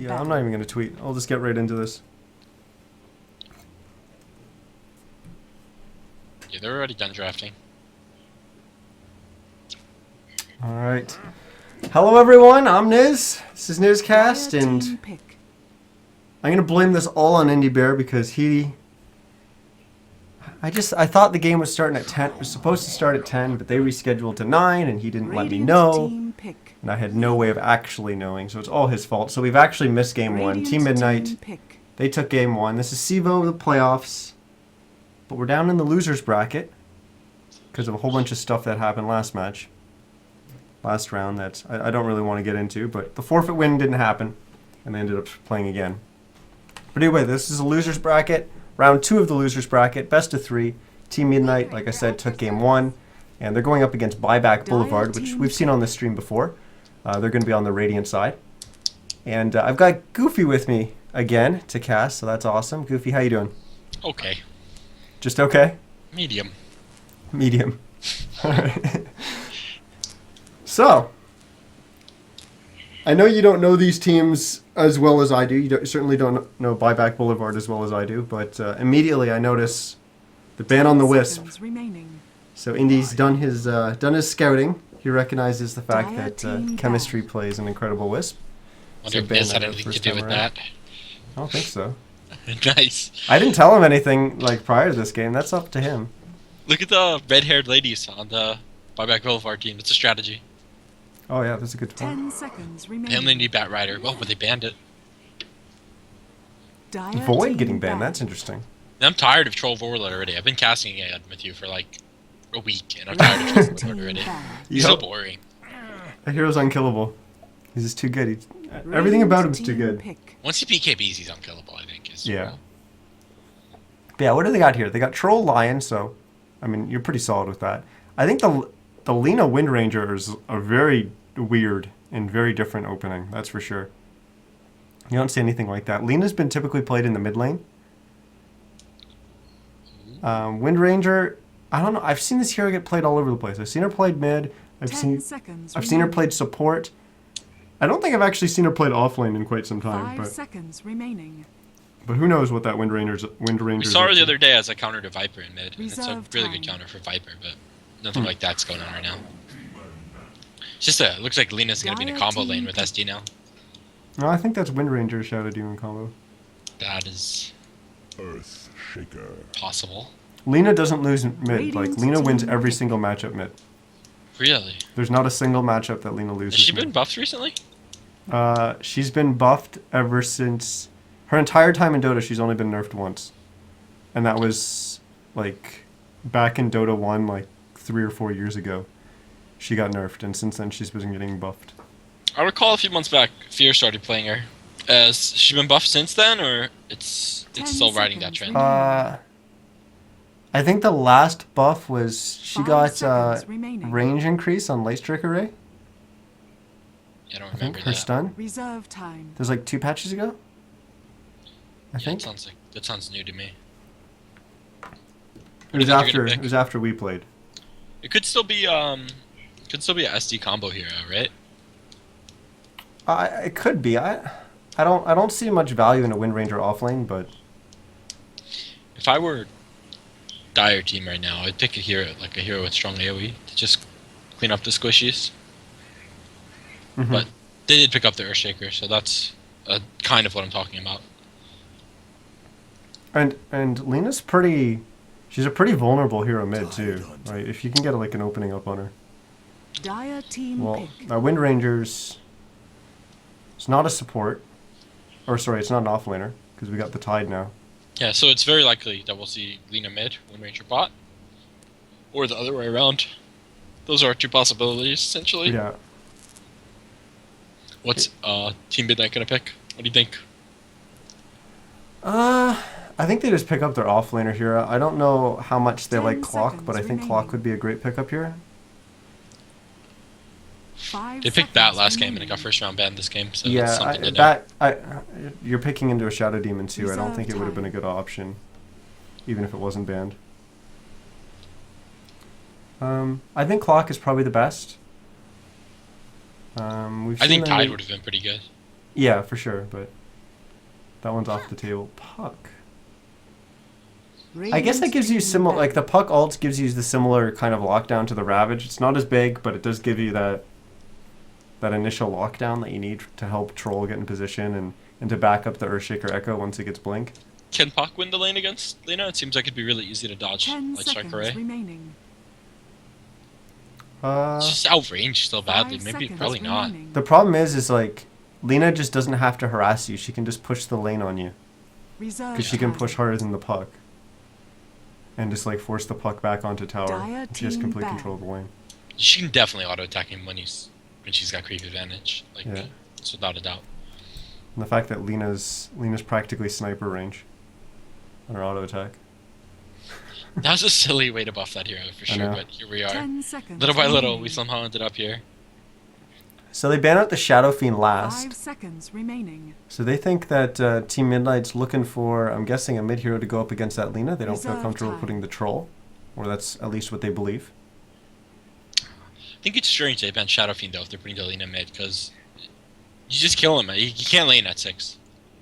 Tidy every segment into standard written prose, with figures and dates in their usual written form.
Yeah, I'm not even going to tweet. I'll just get right into this. Yeah, they're already done drafting. All right. Hello, everyone. I'm Niz. This is NizCast, and I'm going to blame this all on Indy Bear because I thought the game was starting at 10. It was supposed to start at 10, but they rescheduled to 9, and he didn't let me know. And I had no way of actually knowing, so it's all his fault. So we've actually missed game 1. Team Midnite, they took game 1. This is CEVO, the playoffs. But we're down in the losers bracket because of a whole bunch of stuff that happened last round that I don't really want to get into. But the forfeit win didn't happen, and they ended up playing again. But anyway, this is a losers bracket. Round 2 of the losers bracket, best of 3. Team Midnite, like I said, took game 1. And they're going up against Buyback Boulevard, which we've seen on this stream before. They're going to be on the Radiant side. And I've got Goofy with me again to cast, so that's awesome. Goofy, how you doing? Okay. Just okay? Medium. Medium. All right. So, I know you don't know these teams as well as I do. You certainly don't know Buyback Boulevard as well as I do. But immediately I notice the ban on the Wisp. So Indy's done his scouting. He recognizes the fact that chemistry plays an incredible Wisp. Wonder if Biz had anything to do with that. I don't think so. Nice. I didn't tell him anything prior to this game. That's up to him. Look at the red-haired ladies on the Buyback Boulevard team. It's a strategy. Oh yeah, that's a good point. 10 seconds remaining. They only need Bat Rider. Well, but they banned it. Void getting banned. That's interesting. I'm tired of Troll Warlord already. I've been casting it with you for like a week, and I'm tired of Troll Warlord already. He's so boring. A hero's unkillable. He's just too good. Everything about him's too good. Once he BKBs, he's unkillable, I think. Yeah. But yeah, what do they got here? They got Troll Lion, so, I mean, you're pretty solid with that. I think the Lina Wind Ranger is a very weird and very different opening, that's for sure. You don't see anything like that. Lina's been typically played in the mid lane. Wind Ranger, I don't know. I've seen this hero get played all over the place. I've seen her played mid. I've seen her played support. I don't think I've actually seen her played offlane in quite some time. 5 seconds remaining. But who knows what that Wind Ranger's We saw her the other day as a counter to Viper in mid. And it's a really good counter for Viper, but nothing like that's going on right now. It's just it looks like Lina's going to be in a combo lane with SD now. No, I think that's Wind Ranger Shadow Demon combo. That is Earth Shaker. Possible. Lina doesn't lose mid. Like, Lina wins every single matchup mid. Really? There's not a single matchup that Lina loses. Has she been buffed recently? She's been buffed ever since... Her entire time in Dota, she's only been nerfed once. And that was, like, back in Dota 1, like, 3 or 4 years ago. She got nerfed, and since then she's been getting buffed. I recall a few months back, Fear started playing her. Has she been buffed since then, or it's still riding that trend? I think the last buff was she got range increase on Light Strike Array. Yeah, I don't I remember think her that. stun. Reserve time. There's like 2 patches ago. I Yeah, think that sounds new to me. it was after we played. It could still be a SD combo hero, right? It could be. I don't see much value in a Wind Ranger offlane, but If I were Dire team right now, I'd pick a hero with strong AoE to just clean up the squishies. But they did pick up the Earthshaker, so that's kind of what I'm talking about. And Lina's she's a pretty vulnerable hero mid too, right? If you can get like an opening up on her. Dire team Well, pick. Wind Ranger's it's not a support, or sorry, it's not an offlaner because we got the Tide now. Yeah, so it's very likely that we'll see Lina mid, Wind Ranger bot, or the other way around. Those are our 2 possibilities, essentially. Yeah. What's Team Midnight gonna pick? What do you think? I think they just pick up their offlaner hero. I don't know how much they 10 like Clock, seconds but I think Clock would be a great pickup here. 5 They picked Bat seconds last game and it remaining. got first round banned this game, so it's Yeah, something to know. you're picking into a Shadow Demon too. I don't Reserve think it would have been a time. good option, even if it wasn't banned. I think Clock is probably the best. I think Tide would have been pretty good. Yeah, for sure, but that one's off the table. Puck. I guess that Radiant's gives you team similar, like the back. Puck ult gives you the similar kind of lockdown to the Ravage. It's not as big, but it does give you that initial lockdown that you need to help Troll get in position and to back up the Earthshaker Echo once it gets blink. Can Puck win the lane against Lina? It seems like it'd be really easy to dodge, 10 like Strike seconds Array. remaining. It's just outranged so badly. 5 Maybe seconds probably not. remaining. The problem is like Lina just doesn't have to harass you. She can just push the lane on you Reserve because she can time. push harder than the Puck and just like force the Puck back onto tower. Dire She has team complete back. control of the lane. She can definitely auto attack him when she's got creep advantage. Like, Yeah. it's without a doubt. And the fact that Lina's practically sniper range on her auto attack. That was a silly way to buff that hero for I sure, know. but here we are. 10 seconds Little by little, remaining. we somehow ended up here. So they ban out the Shadow Fiend 5 last. seconds remaining. So they think that Team Midnight's looking for, I'm guessing, a mid hero to go up against that Lina. They don't feel Reserve comfortable time. putting the Troll, or that's at least what they believe. I think it's strange they banned Shadow Fiend though if they're putting the Lina mid, because you just kill him. You can't lane at 6.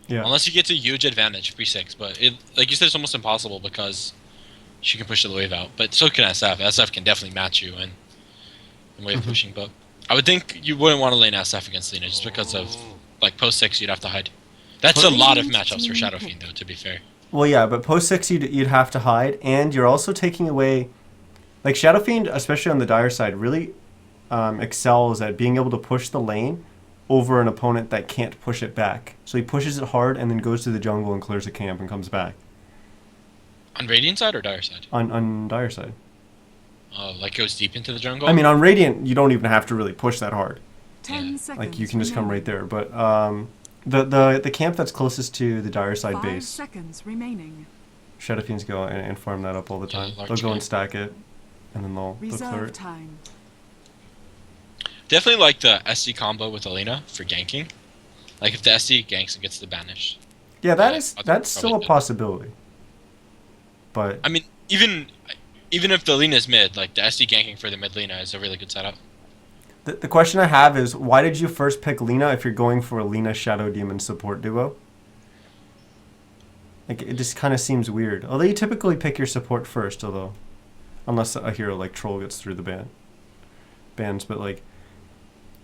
Yeah. Unless he gets a huge advantage pre-6, but like you said, it's almost impossible because she can push the wave out. But so can SF. SF can definitely match you in wave pushing, but I would think you wouldn't want to lane SF against Lina just because of like post 6 you'd have to hide. That's a lot of matchups for Shadow Fiend though, to be fair. Well, yeah, but post 6 you'd have to hide, and you're also taking away, like Shadow Fiend, especially on the Dire side, really excels at being able to push the lane over an opponent that can't push it back. So he pushes it hard and then goes to the jungle and clears a camp and comes back. On Radiant side or Dire side? On Dire side. Like goes deep into the jungle? I mean, on Radiant, you don't even have to really push that hard. 10 Yeah. seconds Like, you can just come right remaining. there. But the camp that's closest to the Dire side 5 base, seconds remaining. Shadow Fiends go and farm that up all the Yeah, time. large They'll go and camp. stack it, and then they'll clear Reserve it. time. Definitely like the SD combo with Alina for ganking. Like if the SD ganks and gets the banish. Yeah, Yeah, that's probably still a good. possibility. But I mean, even if the Alina's mid, like the SD ganking for the mid Lina is a really good setup. the question I have is, why did you first pick Lina if you're going for a Lina Shadow Demon support duo? Like, it just kind of seems weird. Although you typically pick your support first, unless a hero like Troll gets through the bans. But like,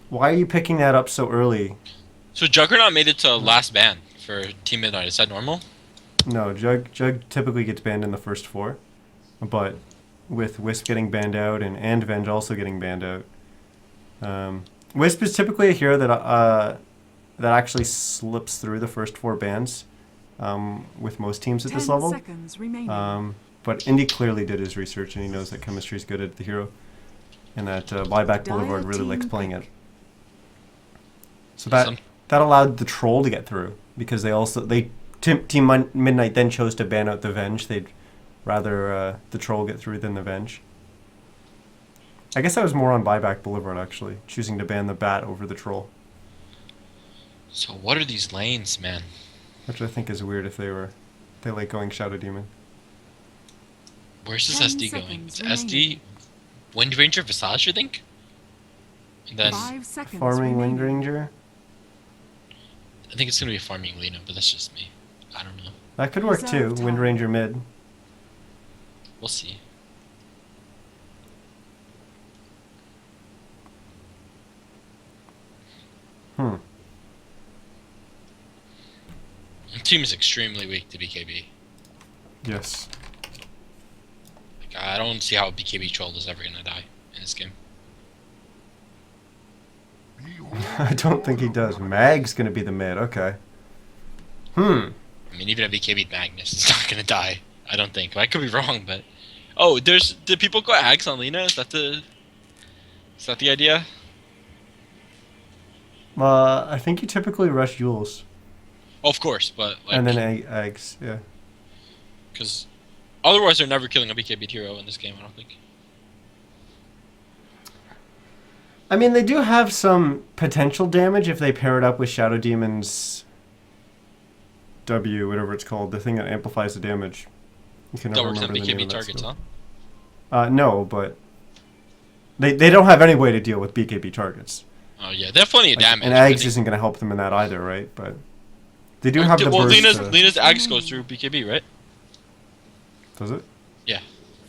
why are you picking that up so early? So Juggernaut made it to last ban for Team Midnight. Is that normal? No, Jug typically gets banned in the first 4, but with Wisp getting banned out and Venge also getting banned out, Wisp is typically a hero that actually slips through the first 4 bans with most teams at 10 this level. seconds remaining. But Indy clearly did his research and he knows that chemistry is good at the hero, and that Buyback Boulevard Dire really likes team playing pick. it. So that Some- that allowed the Troll to get through because Team Midnight then chose to ban out the Venge. They'd rather the Troll get through than the Venge. I guess that was more on Buyback Boulevard, actually, choosing to ban the Bat over the Troll, So what are these lanes, man? which I think is weird if they like going Shadow Demon. Where's this 10 SD going? seconds Is SD Wind Ranger Visage, you think? And then 5 seconds Farming Wind remaining. Ranger? I think it's gonna be farming Lina, but that's just me. I don't know. That could work too, Reserve Wind time. Ranger mid. We'll see. Hmm. The team is extremely weak to BKB. Yes. Like, I don't see how a BKB troll is ever gonna die in this game. I don't think he does. Mag's gonna be the mid, okay. I mean, even a BKB Magnus is not gonna die. I don't think. I could be wrong, but oh, did people go Ags on Lina? Is that the idea? I think you typically rush Jules. Oh, of course, but like, And then eggs, yeah. because otherwise they're never killing a BKB hero in this game. I don't think. I mean, they do have some potential damage if they pair it up with Shadow Demon's W, whatever it's called, the thing that amplifies the damage. You can That never works on remember the name BKB of that targets, skill. huh? No, but they don't have any way to deal with BKB targets. Oh yeah, they have plenty of damage. And but I Eggs think- isn't going to help them in that either, right? But they do have the well, burst. Lena's Axe goes through BKB, right? Does it? Yeah.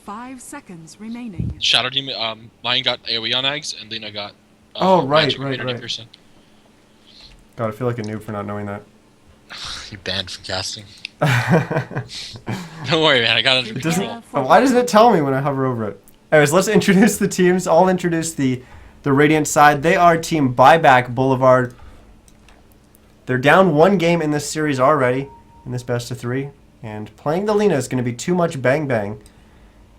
5 seconds remaining. Shadow Demon, Lion got AoE on Eggs, and Lena got. Oh, right, Magic right, Immunity right. Piercing. God, I feel like a noob for not knowing that. You're banned from casting. Don't worry, man. I got it under It control. doesn't. Why doesn't it tell me when I hover over it? Anyways, let's introduce the teams. I'll introduce the Radiant side. They are Team Buyback Boulevard. They're down 1 game in this series already, in this best of 3. And playing the Lena is going to be too much bang bang.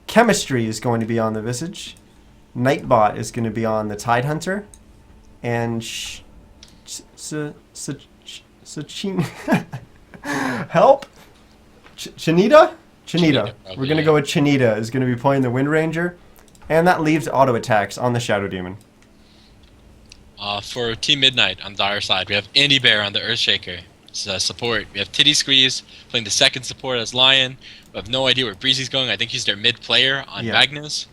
Chemistry is going to be on the Visage. Nightbot is going to be on the Tidehunter. And help? Chinita? Chinita. Probably, We're going to yeah. go with Chinita is going to be playing the Wind Ranger. And that leaves auto attacks on the Shadow Demon. For Team Midnite on the dire side, we have Andy Bear on the Earthshaker. Support. We have Titty Squeeze playing the second support as Lion. We have no idea where Breezy's going. I think he's their mid player on Yeah. Magnus.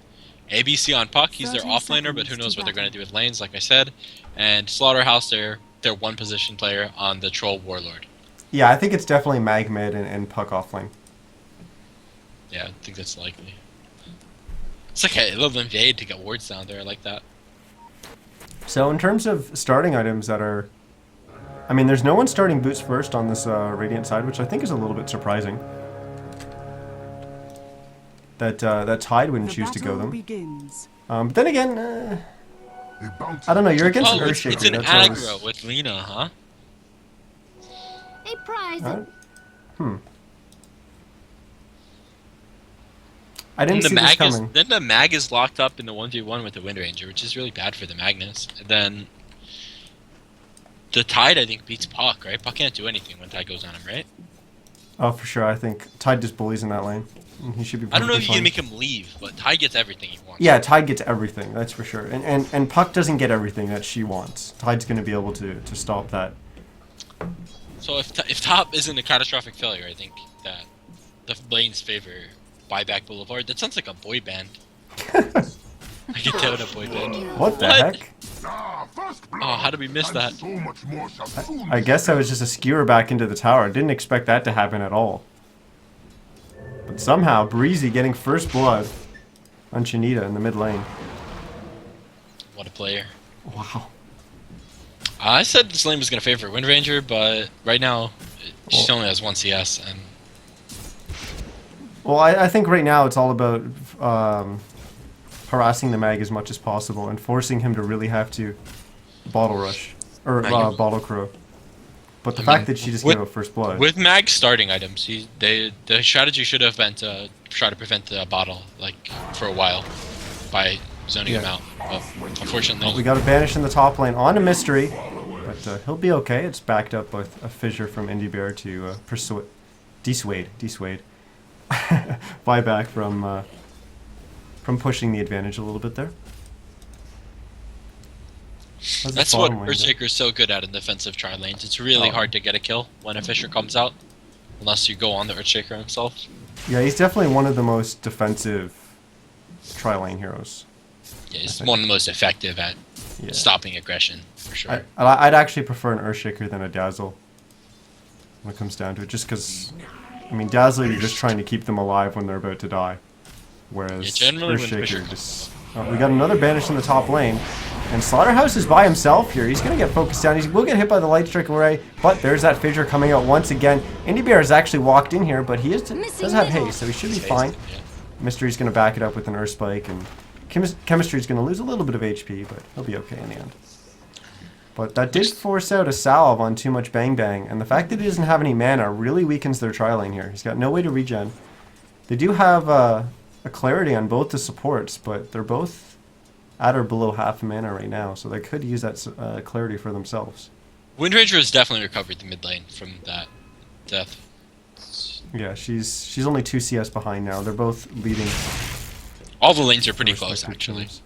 ABC on Puck. He's their 30 offlaner, but who seconds knows to what they're going to battle. do with lanes, like I said. And Slaughterhouse, their one position player on the Troll Warlord. Yeah, I think it's definitely Mag mid and Puck offlane. Yeah, I think that's likely. It's like a little invade to get wards down there like that. So in terms of starting items that are... I mean, there's no one starting boots first on this Radiant side, which I think is a little bit surprising. That Tide wouldn't The choose to go battle them. begins. But then again, A bounty I don't know, you're against Oh, an it's Earthshaker. an That's aggro always... with Lena, huh? A prize. I didn't see this coming. Then the Mag is locked up in the 1v1 with the Wind Ranger, which is really bad for the Magnus. And then the Tide, I think, beats Puck, right? Puck can't do anything when Tide goes on him, right? Oh, for sure. I think Tide just bullies in that lane. He should be I don't know if you perfectly can fine. make him leave, but Tide gets everything he wants. Yeah, Tide gets everything, that's for sure. And Puck doesn't get everything that she wants. Tide's going to be able to stop that. So if Top isn't a catastrophic failure, I think that the lanes favor Buyback Boulevard. That sounds like a boy band. I get down a boy band. What the What? heck? First blood, Oh, how did we miss and that? So much more shall soon I guess that was just a skewer back into the tower. Didn't expect that to happen at all. But somehow, Breezy getting first blood on Chinita in the mid lane. What a player. Wow. I said this lane was going to favor Wind Ranger, but right now she Well- only has 1 CS, and Well, I think right now it's all about harassing the Mag as much as possible and forcing him to really have to bottle rush. Or bottle crow. But the I fact mean, that she just with- gave up first blood. with Mag starting items, the strategy should have been to try to prevent the bottle, like, for a while, by zoning him Yeah. out. But unfortunately, We got a banish in the top lane on a mystery. But he'll be okay. It's backed up with a fissure from Indie Bear to dissuade Buyback from pushing the advantage a little bit there. How's the that's what bottom lane doing? Earthshaker is so good at in defensive tri lanes. It's really Oh. hard to get a kill when a Fisher comes out, unless you go on the Earthshaker himself. Yeah, he's definitely one of the most defensive tri-lane heroes. Yeah, he's think- one of the most effective at Yeah. stopping aggression, for sure. I'd actually prefer an Earthshaker than a Dazzle when it comes down to it, just because, I mean, Dazzle, you're just trying to keep them alive when they're about to die. Whereas Yeah, generally when Fisher Earthshaker just... Oh, we got another banish in the top lane. And Slaughterhouse is by himself here. He's going to get focused down. He will get hit by the Light Strike array, but there's that fissure coming out once again. Indie Bear has actually walked in here, but he does have haste, so he should be fine. Yeah. Mystery's going to back it up with an Earth Spike, and Chemistry's going to lose a little bit of HP, but he'll be okay in the end. But that did force out a salve on too much Bang Bang, and the fact that he doesn't have any mana really weakens their tri-lane here. He's got no way to regen. They do have a clarity on both the supports, but they're both at or below half mana right now, so they could use that clarity for themselves. Wind Ranger has definitely recovered the mid lane from that death. Yeah, she's only 2 CS behind now. They're both leading. All the lanes are pretty their close, respective actually. teams.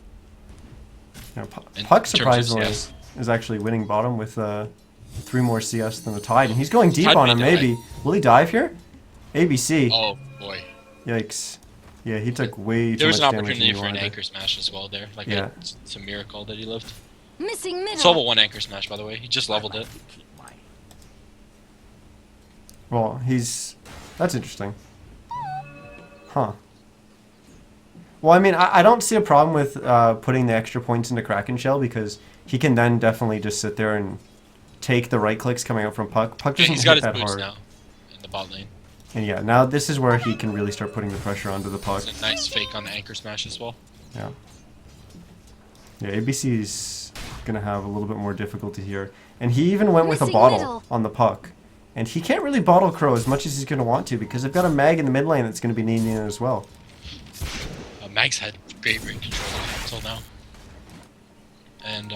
You know, In Puck terms of surprisingly CS. is actually winning bottom with 3 more CS than the Tide, and he's going deep Tide on may him. die. Maybe will he dive here? ABC. Oh boy. Yikes. Yeah, he took way too There was much an damage. opportunity than he for an wanted. anchor smash as well there. Like Yeah. it's a miracle that he lived. Missing middle. CEVO won Anchor Smash, by the way. He just leveled it. Well, that's interesting. Huh. Well, I mean, I don't see a problem with putting the extra points into Kraken Shell because he can then definitely just sit there and take the right clicks coming out from Puck. Puck doesn't He's got hit his that boost hard. now in the bot lane. And yeah, now this is where he can really start putting the pressure onto the Puck. It's a nice fake on the Anchor Smash as well. Yeah. Yeah, ABC's gonna have a little bit more difficulty here. And he even went with a Missing bottle middle. on the Puck. And he can't really bottle Crow as much as he's gonna want to because they've got a Mag in the mid lane that's gonna be needing it as well. Mag's had great ring control until now. And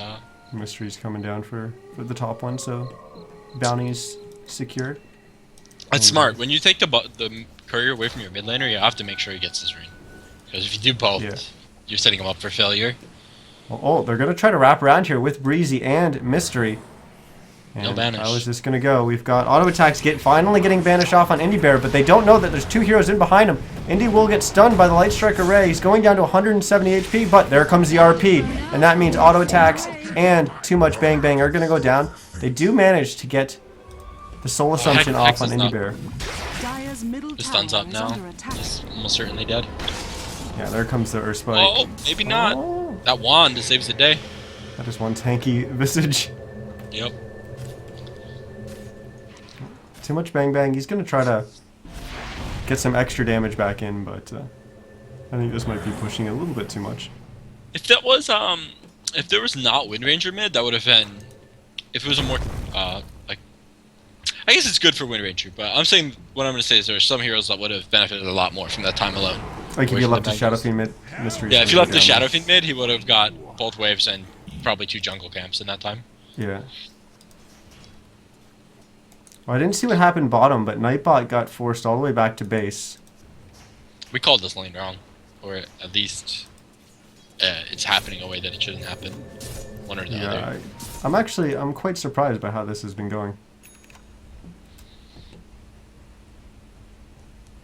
Mystery's coming down for the top one, so bounty's secured. it's smart. When you take the courier away from your mid laner, you have to make sure he gets his ring. Because if you do both, Yeah. you're setting him up for failure. Oh, they're gonna try to wrap around here with Breezy and Mystery. No And banish. how is this gonna go? We've got auto attacks finally getting banished off on Indy Bear, but they don't know that there's two heroes in behind him. Indy will get stunned by the Light Strike Array. He's going down to 170 HP, but there comes the RP, and that means auto attacks and too much Bang Bang are gonna go down. They do manage to get the Soul Assumption off Hex on is Indy up. Bear. Dire's middle The tower stun's up is now. under attack. He's almost certainly dead. Yeah, there comes the Earth Spike. Oh, maybe not. Oh, That wand saves the day. that is one tanky visage. Yep. Too much Bang Bang. He's gonna try to get some extra damage back in, but I think this might be pushing it a little bit too much. If that was if there was not Wind Ranger mid, that would have been. If it was a more like, I guess it's good for Wind Ranger, but I'm saying what I'm gonna say is there are some heroes that would have benefited a lot more from that time alone. Like if Where's you the left the Bang Shadow Bangs? Fiend Mystery. Yeah, if you left the Shadow Fiend mid, he would have got both waves and probably 2 jungle camps in that time. Yeah. Well, I didn't see what happened bottom, but Nightbot got forced all the way back to base. We called this lane wrong, or at least it's happening a way that it shouldn't happen. One or the Yeah, other. I'm quite surprised by how this has been going.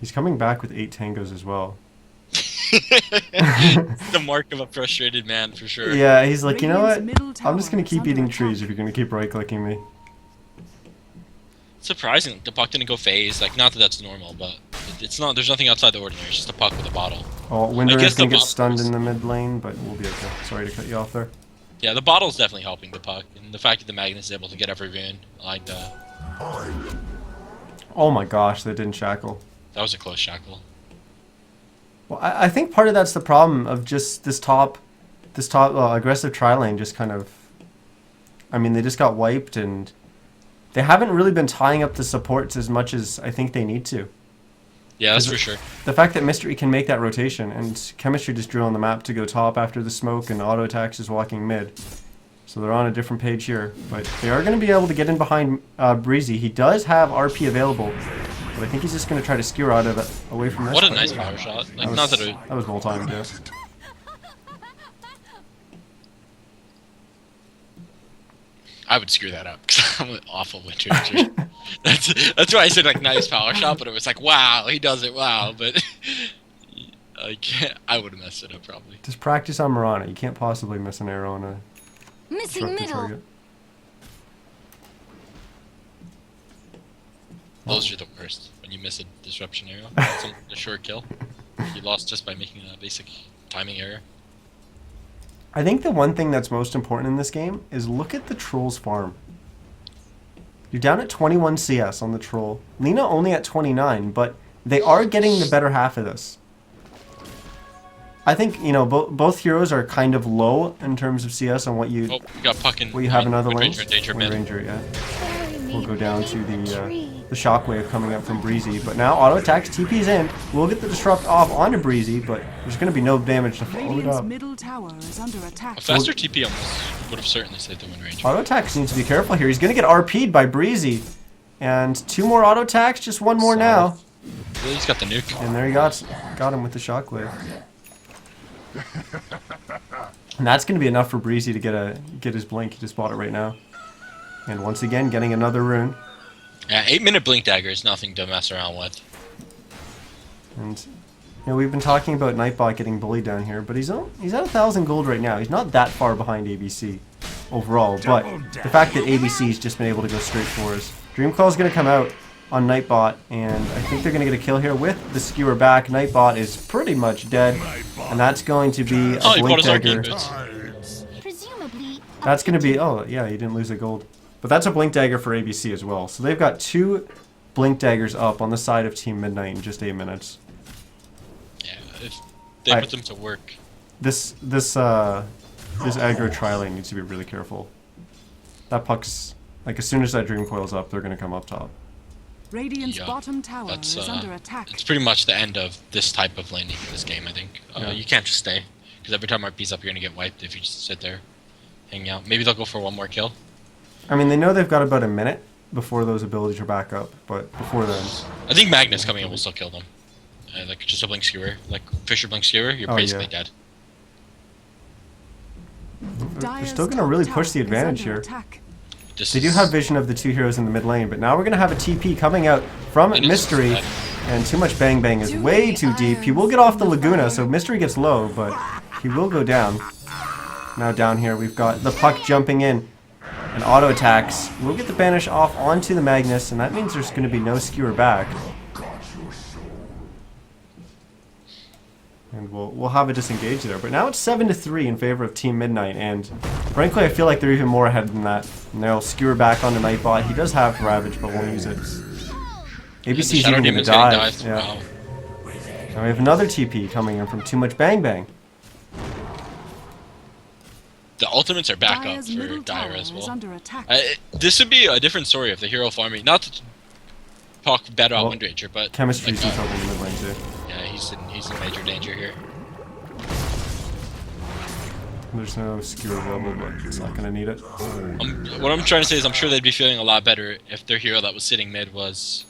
He's coming back with 8 tangos as well. The mark of a frustrated man, for sure. Yeah, he's like, you know what? Radiant's middle I'm just gonna tower keep is eating under trees attack. if you're gonna keep right-clicking me. Surprising, the puck didn't go phase. Like, not that that's normal, but it's not. There's nothing outside the ordinary. It's just a puck with a bottle. Oh, I Windra's guess the gonna get bottom stunned is- in the mid lane, but we'll be okay. Sorry to cut you off there. Yeah, the bottle's definitely helping the puck, and the fact that the Magnus is able to get every rune, like that. Oh my gosh, that didn't shackle. That was a close shackle. Well, I think part of that's the problem of just this top aggressive tri lane just kind of. I mean, they just got wiped and they haven't really been tying up the supports as much as I think they need to. Yeah, that's Is for it- sure. The fact that Mystery can make that rotation and Chemistry just drew on the map to go top after the smoke and auto attacks is walking mid. So they're on a different page here, but they are going to be able to get in behind Breezy. He does have RP available, but I think he's just going to try to skewer out of it away from this. What a but nice power shot. Like, That was, not that it. that was well timed, yeah. I would screw that up because I'm an awful Wind Ranger. that's why I said like nice power shot, but it was like wow, he does it, wow. But I would have messed it up probably. Just practice on Mirana. You can't possibly miss an arrow on a Missing disrupted middle. target. Those are the worst when you miss a disruption arrow. It's a short kill. You lost just by making a basic timing error. I think the one thing that's most important in this game is look at the Troll's farm. You're down at 21 CS on the Troll. Lina only at 29, but they are getting the better half of this. I think, you know, both heroes are kind of low in terms of CS on what you Oh, we got puck in. have in other Wind lanes. Ranger in danger Wind mid. Ranger, yeah. We'll go down to the shockwave coming up from Breezy, but now auto attacks, TP's in. We'll get the disrupt off onto Breezy, but there's going to be no damage to follow it Radiant's up. middle tower is under attack. A faster TP almost would have certainly saved the Wind Ranger. Auto attacks needs to be careful here. He's going to get RP'd by Breezy. And 2 more auto attacks, just 1 more now. Well, he's got the nuke. And there he got him with the shockwave. And that's going to be enough for Breezy to get his blink. He just bought it right now. And once again, getting another rune. Yeah, 8-minute blink dagger is nothing to mess around with. And you know, we've been talking about Nightbot getting bullied down here, but he's at 1,000 gold right now. He's not that far behind ABC. overall, but the fact that ABC's just been able to go straight for us. Dreamcoil's going to come out on Nightbot, and I think they're going to get a kill here with the skewer back. Nightbot is pretty much dead, and that's going to be a Oh, he bought blink his arcane dagger. boots. Presumably. That's going to be, oh yeah, you didn't lose a gold. But that's a blink dagger for ABC as well. So they've got 2 blink daggers up on the side of Team Midnite in just 8 minutes. Yeah, if they put them to work. This aggro tri-lane needs to be really careful. That puck's, like, as soon as that dream coil's up, they're going to come up top. Radiant's Yeah, bottom tower That's is under attack. it's pretty much the end of this type of laning in this game, I think. Yeah. You can't just stay, because every time RP's up, you're gonna get wiped if you just sit there, hanging out. Maybe they'll go for one more kill. I mean, they know they've got about a minute before those abilities are back up, but before then... I think Magnus coming in will still kill them. Like just a blink skewer, like Fisher blink skewer, you're Oh, basically yeah. dead. They're still going to really push the advantage here. This They do is- have vision of the 2 heroes in the mid lane, but now we're going to have a TP coming out from It is Mystery, bad. and too much Bang Bang is way too deep. He will get off the Laguna, so Mystery gets low, but he will go down. Now down here, we've got the puck jumping in, and auto attacks. We'll get the banish off onto the Magnus, and that means there's going to be no skewer back. And we'll have a disengage there. But now it's 7-3 in favor of Team Midnite, and frankly I feel like they're even more ahead than that. And they'll skewer back onto Nightbot. He does have Ravage, but won't use it. ABC's Shadow even going to Demon's getting dive. dived. Yeah. Wow. Now we have another TP coming in from Too Much Bang Bang. The ultimates are back up Dire's for middle Dire tower as is well. under attack. This would be a different story if the hero farming, not to talk bad about Well, Wind Ranger, but Chemistry's like, in trouble in the mid lane too. yeah, he's in major danger here. There's no skewer available, but it's not going to need it. What I'm trying to say is I'm sure they'd be feeling a lot better if their hero that was sitting mid was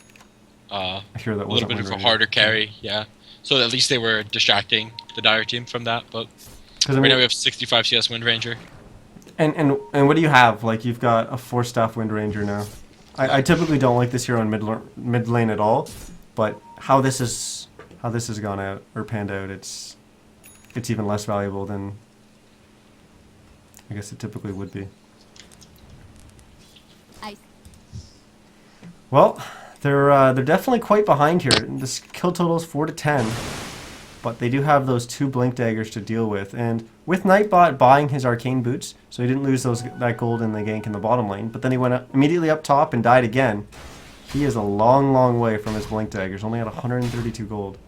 I hear that a little wasn't bit Wind of a Ranger. harder carry, yeah. So at least they were distracting the Dire team from that, but 'Cause, I right mean, now we have 65 CS Wind Ranger. And what do you have? Like, you've got a 4-staff Wind Ranger now. I typically don't like this hero in mid lane at all, but how this has gone out or panned out, it's even less valuable than I guess it typically would be. Well, they're definitely quite behind here. This kill total is 4-10, but they do have those 2 blink daggers to deal with, and with Nightbot buying his arcane boots, so he didn't lose that gold in the gank in the bottom lane, but then he went immediately up top and died again. He is a long, long way from his blink daggers, only at 132 gold.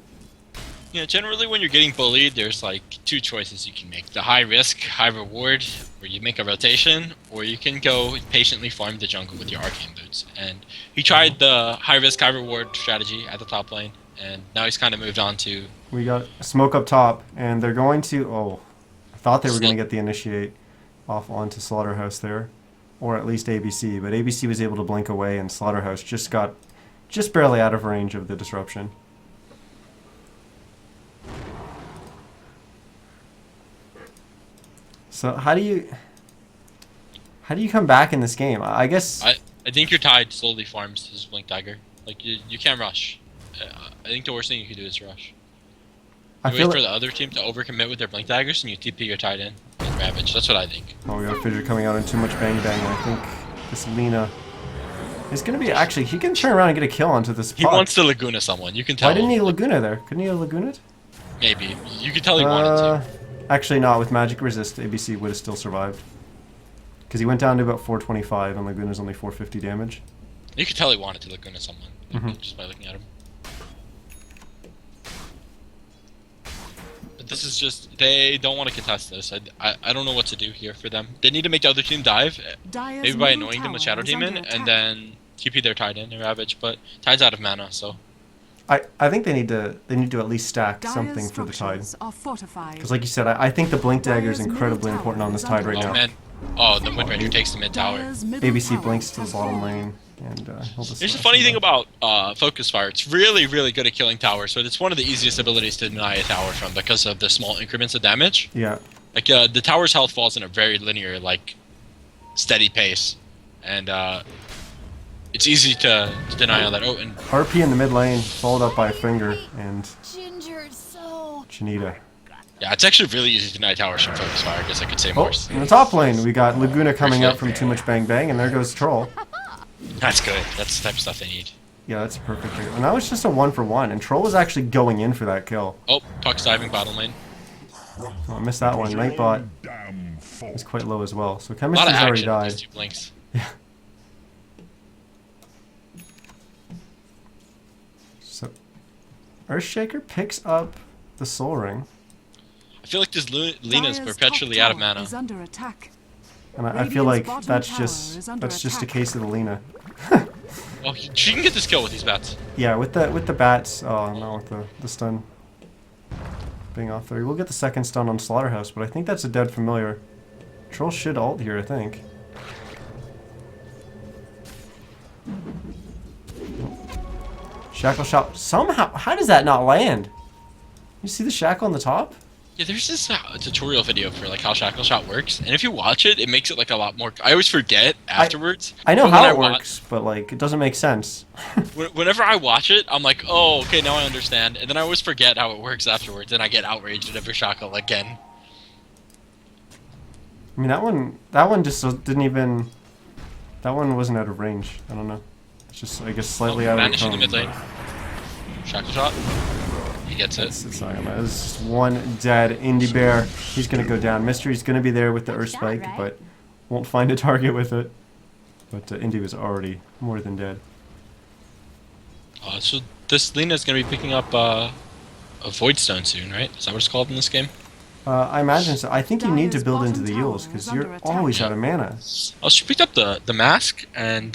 Yeah, generally when you're getting bullied, there's like 2 choices you can make. The high risk, high reward, where you make a rotation, or you can go patiently farm the jungle with your arcane boots. And he tried the high risk, high reward strategy at the top lane, and now he's kind of moved on to... We got smoke up top, and they're going to... Oh, I thought they were going to get the initiate off onto Slaughterhouse there, or at least ABC, but ABC was able to blink away, and Slaughterhouse just got barely out of range of the disruption. So how do you come back in this game? I guess I think your Tide slowly farms his blink dagger. Like, you can't rush. I think the worst thing you can do is rush. I You feel wait for like, the other team to overcommit with their blink daggers, and you TP your Tide in and Ravage. That's what I think. oh, we got Fissure coming out in Too Much Bang Bang. I think this Lina is going to be actually he can turn around and get a kill onto this. He puck. wants to Laguna someone. You can tell. Why didn't he Laguna there? Couldn't he have Laguna it? Maybe. You can tell he wanted to. Actually, not with Magic Resist. ABC would have still survived because he went down to about 425 and Laguna's only 450 damage. You could tell he wanted to Laguna someone Mhm. just by looking at him. But this is just they don't want to contest this. I don't know what to do here for them. They need to make the other team dive, Dire's maybe by middle annoying them with tower Shadow is Demon, under and attack. then TP their Tide in and Ravage. But Tide's out of mana, so I think they need to at least stack Dire's something for the Tide. structures are fortified. Because like you said, I think the Blink Dagger is Dire's incredibly middle important on this tower Tide right is oh now. man, oh the Wind Ranger takes the mid tower. Dire's middle ABC tower blinks to the has bottom fallen. lane, and he'll just Here's the slash funny him thing down. about Focus Fire. It's really, really good at killing towers, but it's one of the easiest abilities to deny a tower from because of the small increments of damage. Yeah. Like, the tower's health falls in a very linear, like, steady pace. And, it's easy to deny on that. Oh, and RP in the mid lane, followed up by a finger, and Ginger, so. Janita. Yeah, it's actually really easy to deny towers from focus fire. I guess I could say Oh, more. in the top lane, we got Laguna coming up from too much bang bang, and there goes Troll. That's good. That's the type of stuff they need. Yeah, that's perfect. And that was just a 1-for-1, and Troll was actually going in for that kill. Oh, Puck's diving bottom lane. Oh, I missed that one. Nightbot Damn fool. is quite low as well, so A lot Chemistry's of already action with died. these 2 blinks. Yeah. So, Earthshaker picks up the Soul Ring, I feel like this Lena's Dire's perpetually top out of tower mana. is under attack. and I feel like Radiant's that's bottom just tower is under a attack. case of the Lena. Oh, she can get this kill with these bats. Yeah, with the bats. Oh no, with the stun being off there. We'll get the second stun on Slaughterhouse, but I think that's a dead familiar. Troll should ult here, I think. Shackle shot. Somehow, how does that not land? You see the shackle on the top? Yeah, there's this tutorial video for like how shackle shot works, and if you watch it, it makes it like a lot more. I always forget afterwards. I know but how when it wa- works, but like it doesn't make sense. Whenever I watch it, I'm like, oh, okay, now I understand, and then I always forget how it works afterwards, and I get outraged at every shackle again. I mean that one just didn't even. That one wasn't out of range. I don't know. It's just I guess slightly out of Vanish in the cone, mid lane. Shackle shot. He gets it. It's not gonna. It's just one dead Indie Bear. He's gonna go down. Mystery's gonna be there with the Earth Spike, but won't find a target with it. But Indy was already more than dead. So this Lena's gonna be picking up a Void Stone soon, right? Is that what it's called in this game? I imagine so. I think you need to Dire's build into bottom the tower Yules because is you're under attack. always out of mana. Oh, she picked up the mask and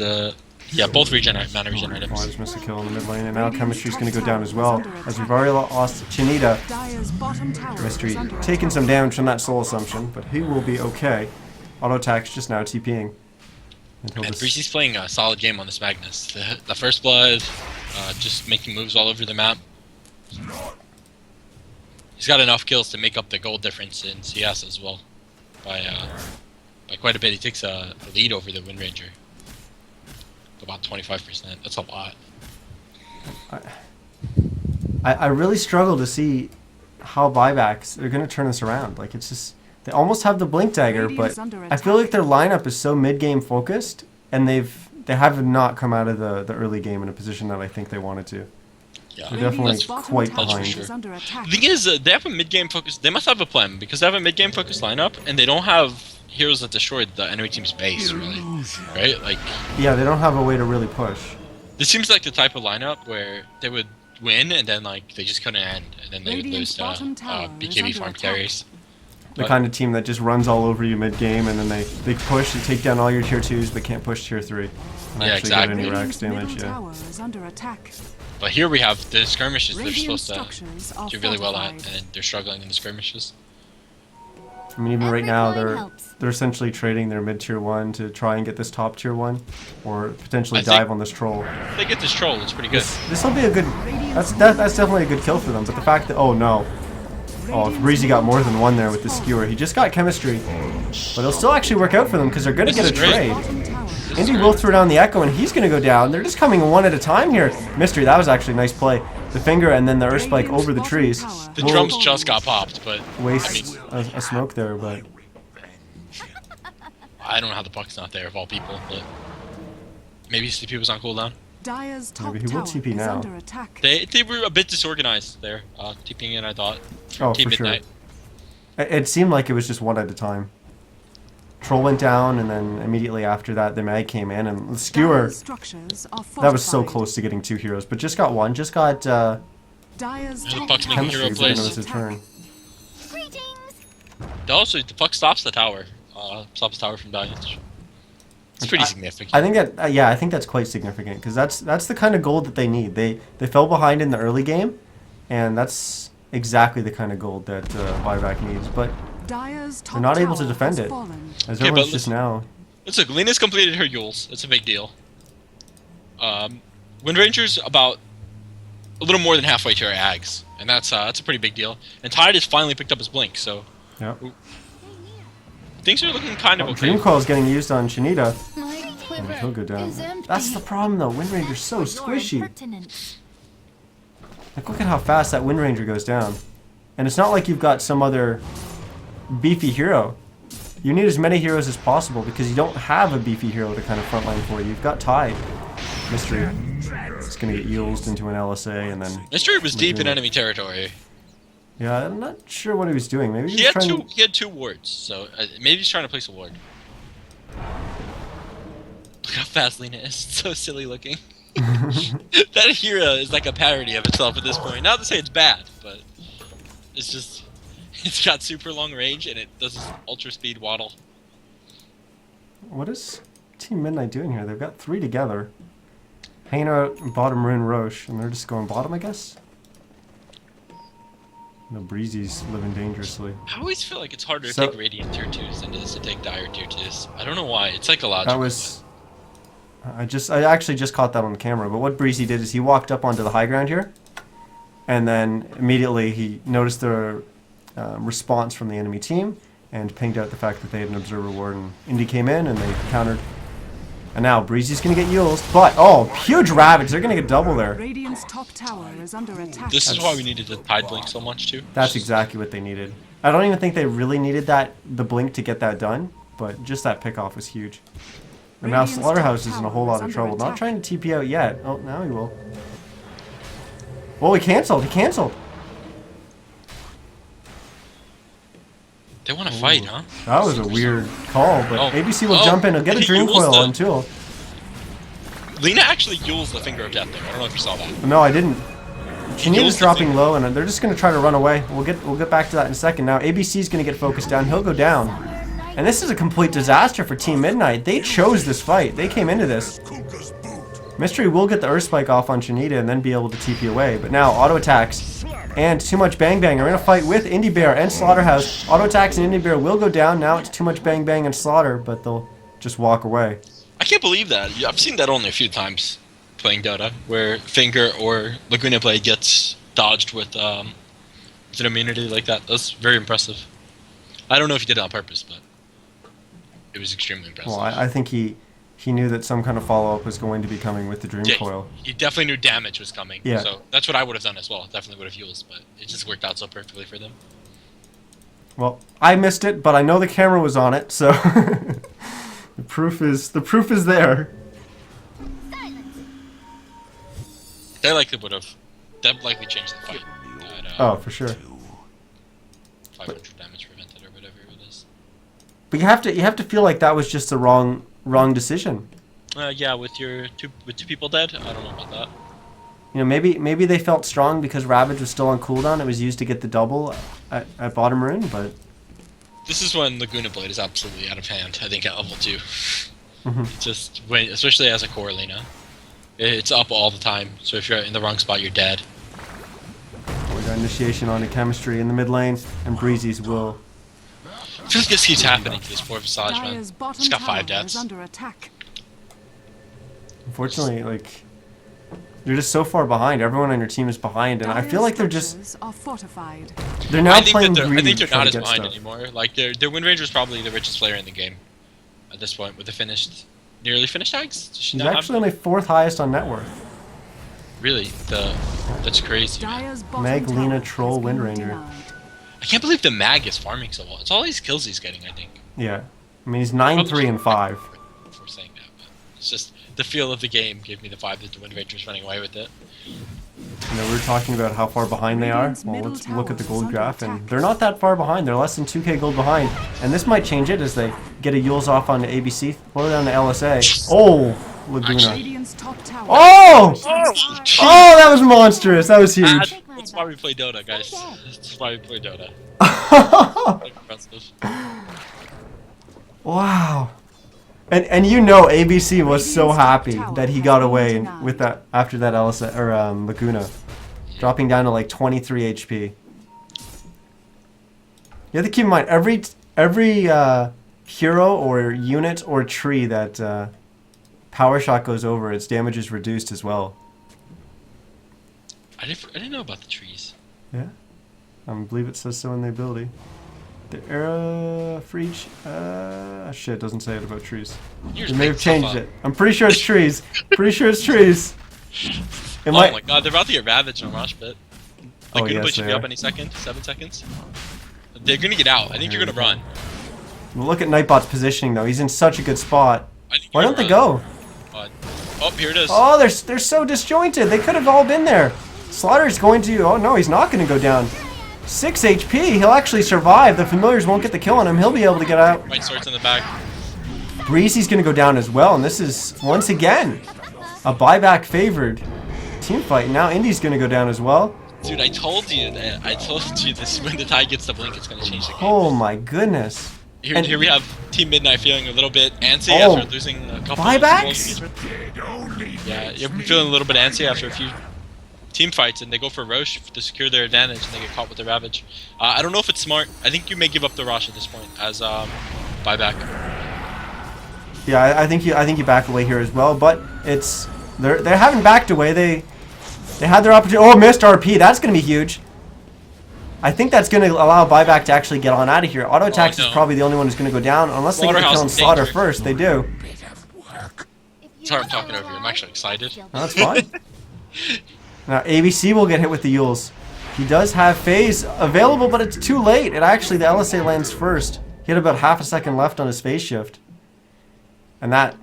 yeah, both mana regen Oh, I items. just missed a kill in the mid lane, and now Chemistry's gonna go down as well as we've already lost Chinita. Dire's bottom tower Mystery is under taking attack. some damage from that soul assumption, but he will be okay. Auto attack's just now TPing. And he'll And just- Breezy's playing a solid game on this Magnus. The first blood, just making moves all over the map. He's got enough kills to make up the gold difference in CS as well. By quite a bit, he takes a lead over the Wind Ranger. About 25%. That's a lot. I really struggle to see how buybacks are going to turn this around. Like it's just they almost have the blink dagger, Radiant's but under I feel like attack. their lineup is so mid game focused, and they have not come out of the early game in a position that I think they wanted to. Yeah. They're definitely Radiant's bottom quite tower behind. sure. is under attack. The thing is, they have a mid-game focus. They must have a plan because they have a mid-game focused lineup, and they don't have heroes that destroyed the enemy team's base, really. Right? Like, Yeah, they don't have a way to really push. this seems like the type of lineup where they would win, and then like they just couldn't end, and then they would Radiant's lose to bottom tower is BKB under farm attack. carries. The But- kind of team that just runs all over you mid game, and then they push and take down all your tier 2s, but can't push tier 3. And Yeah, actually exactly. get any Radiant's racks damage. middle Yeah. tower is under attack. But here we have the skirmishes they're Radiant supposed to structures are do really well at, fortified. and they're struggling in the skirmishes. I mean, even right now, Every coin they're helps. they're essentially trading their mid tier 1 to try and get this top tier 1, or potentially I think- dive on this troll. If they get this troll, it's pretty good. This will be a good. That's definitely a good kill for them. But the fact that if Breezy got more than one there with the skewer. He just got chemistry, but it'll still actually work out for them because they're gonna This get a is great. trade. Bottom tower is This Indy is will great. throw down the echo and he's gonna go down. They're just coming one at a time here. Mystery, that was actually a nice play. The finger and then the earth spike over the trees. The We'll drums just got popped, but waste a smoke there, but I don't know how the puck's not there of all people. But maybe CP was on cooldown. Dire's top Maybe he will tower TP is now. under attack. They were a bit disorganized there, TPing in. I thought. oh Team for sure. Midnite. It seemed like it was just one at a time. Troll went down, and then immediately after that, the mag came in, and the skewer. Dire's structures are That was so fortified. close to getting 2 heroes, but just got one. Just got Dire's The top puck's tower making hero chemistry. is So it plays. was his turn. Greetings. Also, the puck stops the tower. Stops the tower from dying. It's pretty significant. I think that I think that's quite significant because that's the kind of gold that they need. They fell behind in the early game, and that's exactly the kind of gold that Buyback needs. But Dire's top they're not able to tower defend has it, fallen. as Okay, everyone's but just listen- now. Let's look. Lena's completed her Yules. It's a big deal. Wind Ranger's about a little more than halfway to her Ags, and that's a pretty big deal. And Tide has finally picked up his blink, so Yep. things are looking kind of okay. Dream Coil's getting used on Shanita. My quiver He'll go down. is empty. That's the problem though. Wind Ranger's so Your squishy. impertinence. Like look at how fast that Wind Ranger goes down. And it's not like you've got some other beefy hero. You need as many heroes as possible because you don't have a beefy hero to kind of frontline for you. You've got Tide. Mystery is going to get used into an LSA and then... Mystery was deep in enemy territory. Yeah, I'm not sure what he was doing. Maybe He was had trying he had 2 wards, so maybe he's trying to place a ward. Look how fast Lena is. It's so silly looking. That hero is like a parody of itself at this point. Not to say it's bad, but it's just... It's got super long range and it does this ultra speed waddle. What is Team Midnite doing here? They've got 3 together. Hanging out bottom Rune Roche, and they're just going bottom, I guess? No, Breezy's living dangerously. I always feel like it's harder to So- take Radiant tier 2s than it is to take Dire tier 2s. I don't know why. It's psychological. That was... I actually just caught that on camera, but what Breezy did is he walked up onto the high ground here, and then immediately he noticed the response from the enemy team, and pinged out the fact that they had an observer ward, and Indy came in, and they countered. And now Breezy's gonna get used, but oh, huge Ravage! They're gonna get double there. Radiant's top tower is under attack. This is why we needed the Tide Blink so much too. That's exactly what they needed. I don't even think they really needed the blink to get that done, but just that pickoff was huge. And now Radiant's Slaughterhouse top is in a tower whole lot is of under trouble. Not attack. trying to TP out yet. Oh, now he will. Well, he canceled. He canceled. They want to fight, huh? That was a weird call, but Oh. ABC will Oh, jump in and get a he Dream used Coil it. on Tool. Lena actually yules the Finger of Death though. I don't know if you saw that. No, I didn't. Chinita's used the dropping thing. low, and they're just going to try to run away. We'll get back to that in a second. Now ABC's going to get focused down. He'll go down. And this is a complete disaster for Team Midnite. They chose this fight. They came into this. Kuka's boot. Mystery will get the Earth Spike off on Chinita and then be able to TP away. But now auto attacks and too much Bang Bang are in a fight with Indie Bear and Slaughterhouse. Auto attacks and Indie Bear will go down. Now it's too much Bang Bang and Slaughter, but they'll just walk away. I can't believe that. I've seen that only a few times playing Dota, where Finger or Laguna Blade gets dodged with an immunity like that. That's very impressive. I don't know if he did it on purpose, but it was extremely impressive. Well, I think he knew that some kind of follow-up was going to be coming with the Dream Yeah, Coil. he definitely knew damage was coming. Yeah. So that's what I would have done as well. Definitely would have used, but it just worked out so perfectly for them. Well, I missed it, but I know the camera was on it, so the proof is there. They likely would have. That likely changed the fight. Oh, for sure. 500 damage prevented or whatever it is. But you have to feel like that was just the wrong decision. Yeah, with two people dead, I don't know about that. You know, maybe they felt strong because Ravage was still on cooldown. It was used to get the double at bottom rune, but This is when Laguna Blade is absolutely out of hand. I think at level 2. Mhm. Just when, especially as a core Lena, it's up all the time. So if you're in the wrong spot, you're dead. we got initiation onto chemistry in the mid lane, and Breezy's will. I feel like this keeps happening to this poor Visage, man. Dire's bottom He's got 5 tower is deaths. under attack. Unfortunately, like you're just so far behind. Everyone on your team is behind, and I feel like they're just Are fortified. they're now I think playing that I greedy think to they're try not to as get behind stuff. anymore. Like their win range was probably the richest player in the game at this point with the nearly finished tags. Does she She's not actually have only 4th highest on net worth. really that's crazy. Man. Dire's bottom Meg, tower Lena, has Troll, been Windranger. denied. I can't believe the mag is farming so well. It's all these kills he's getting. I think. Yeah, I mean he's 9, 3, and 5. Before saying that, but it's just the feel of the game gave me the vibe that the Wind Ranger's running away with it. You know, we were talking about how far behind they are. Radiant's Well, middle let's look at the tower gold is under graph, and attack. they're not that far behind. They're less than 2k gold behind. And this might change it as they get a Yules off onto ABC, throw down to LSA. Oh, Laguna. Radiant's top tower. Oh! is under attack. Oh, that was monstrous. That was huge. That's why we play Dota, guys. That's why we play Dota. Impressive. Wow. And you know ABC was so Radiant's top happy tower that he has got been away denied. with that after that LSA or Laguna, dropping down to like 23 HP. You have to keep in mind every hero or unit or tree that power shot goes over, its damage is reduced as well. I didn't know about the trees. Yeah, I believe it says so in the ability. The era for each. Shit, it doesn't say it about trees. You're They just may making have changed stuff it. I'm pretty sure it's trees. Pretty sure it's trees. It Oh might. my god, they're about to get ravaged in a mosh pit. Like, Oh, gonna yes, put they you up are. any second. 7 seconds. They're gonna get out. I think you're gonna run. Look at Nightbot's positioning, though. He's in such a good spot. I think Why you're don't they gonna run. go? But, oh, here it is. Oh, they're so disjointed. They could have all been there. Slaughter's going to... Oh, no, he's not going to go down. 6 HP. He'll actually survive. The familiars won't get the kill on him. He'll be able to get out. Right swords in the back. Breezy's going to go down as well. And this is, once again, a buyback favored team fight. Now Indy's going to go down as well. Dude, I told you that. I told you this. When the tide gets the blink, it's gonna change the game. Oh, my goodness. Here we have Team Midnite feeling a little bit antsy Oh. after losing a couple Buybacks? of Yeah, you're feeling a little bit antsy after a few team fights, and they go for Roche to secure their advantage, and they get caught with the Ravage. I don't know if it's smart. I think you may give up the Roche at this point as buyback. Yeah, I think you back away here as well, but it's they haven't backed away. They had their opportunity. Oh, missed RP. That's going to be huge. I think that's going to allow buyback to actually get on out of here. Auto attacks is probably the only one who's going to go down unless they get the kill on Slaughter first. They do. Sorry, I'm talking over you. I'm actually excited. No, that's fine. Now ABC will get hit with the Yules. He does have phase available, but it's too late. It actually the LSA lands first. He had about half a second left on his phase shift, and that.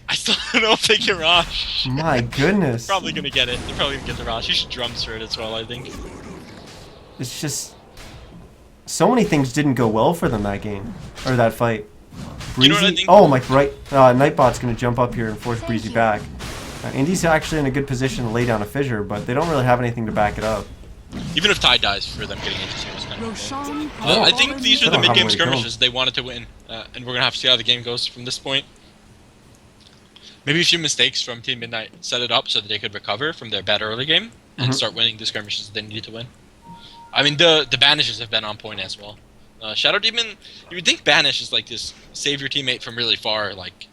I still don't know if they can Rosh. My goodness. Probably gonna get it. They're probably gonna get the Rosh. You should drums for it as well, I think. It's just so many things didn't go well for them that game or that fight. Breezy, You know what I think? oh my right, Nightbot's gonna jump up here and force Breezy back. Indy's actually in a good position to lay down a fissure, but they don't really have anything to back it up. Even if Tide dies for them getting into series, kind of thing. Roshan I think these are the They don't have a mid-game way to go. skirmishes they wanted to win, and we're gonna have to see how the game goes from this point. Maybe a few mistakes from Team Midnite set it up so that they could recover from their bad early game and start winning the skirmishes that they needed to win. I mean, the banishes have been on point as well. Shadow Demon, you would think banish is like this save your teammate from really far like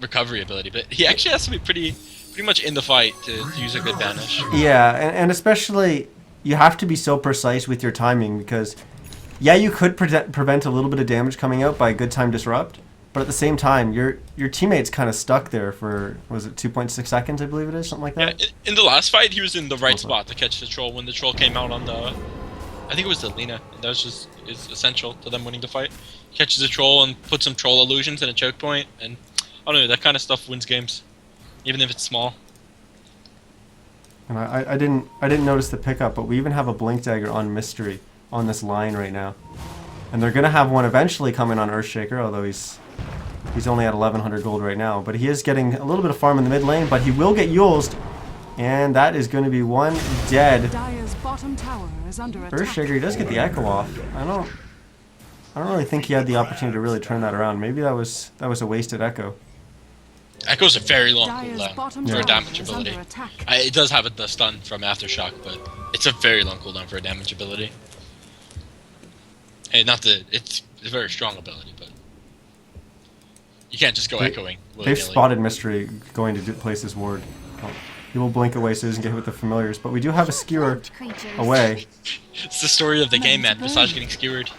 recovery ability, but he actually has to be pretty much in the fight to use a good banish. Yeah, and especially you have to be so precise with your timing because, yeah, you could prevent a little bit of damage coming out by a good time disrupt, but at the same time, your teammate's kind of stuck there for, was it 2.6 seconds, I believe it is, something like that? Yeah, in the last fight, he was in the right spot to catch the troll when the troll came out on the, I think it was the Lina, and that was just is essential to them winning the fight. He catches the troll and puts some troll illusions in a choke point, and I don't know, that kind of stuff wins games, even if it's small. And I didn't notice the pickup, but we even have a Blink Dagger on Mystery on this line right now. And they're going to have one eventually coming on Earthshaker, although he's only at 1100 gold right now. But he is getting a little bit of farm in the mid lane, but he will get Yulesed. And that is going to be one dead. Dire's bottom tower is under attack. Earthshaker, he does get the Echo off. I don't really think he had the opportunity to really turn that around. Maybe that was a wasted Echo. Echo's a very long Dire's cooldown bottom for a tower damage is ability. under attack. It does have the stun from Aftershock, but it's a very long cooldown for a damage ability. Hey, not that it's a very strong ability, but you can't just go echoing. They've spotted Mystery going to place his ward. Oh, he will blink away so he doesn't get hit with the familiars, but we do have a skewer away. It's the story of the game, man. Visage getting skewered.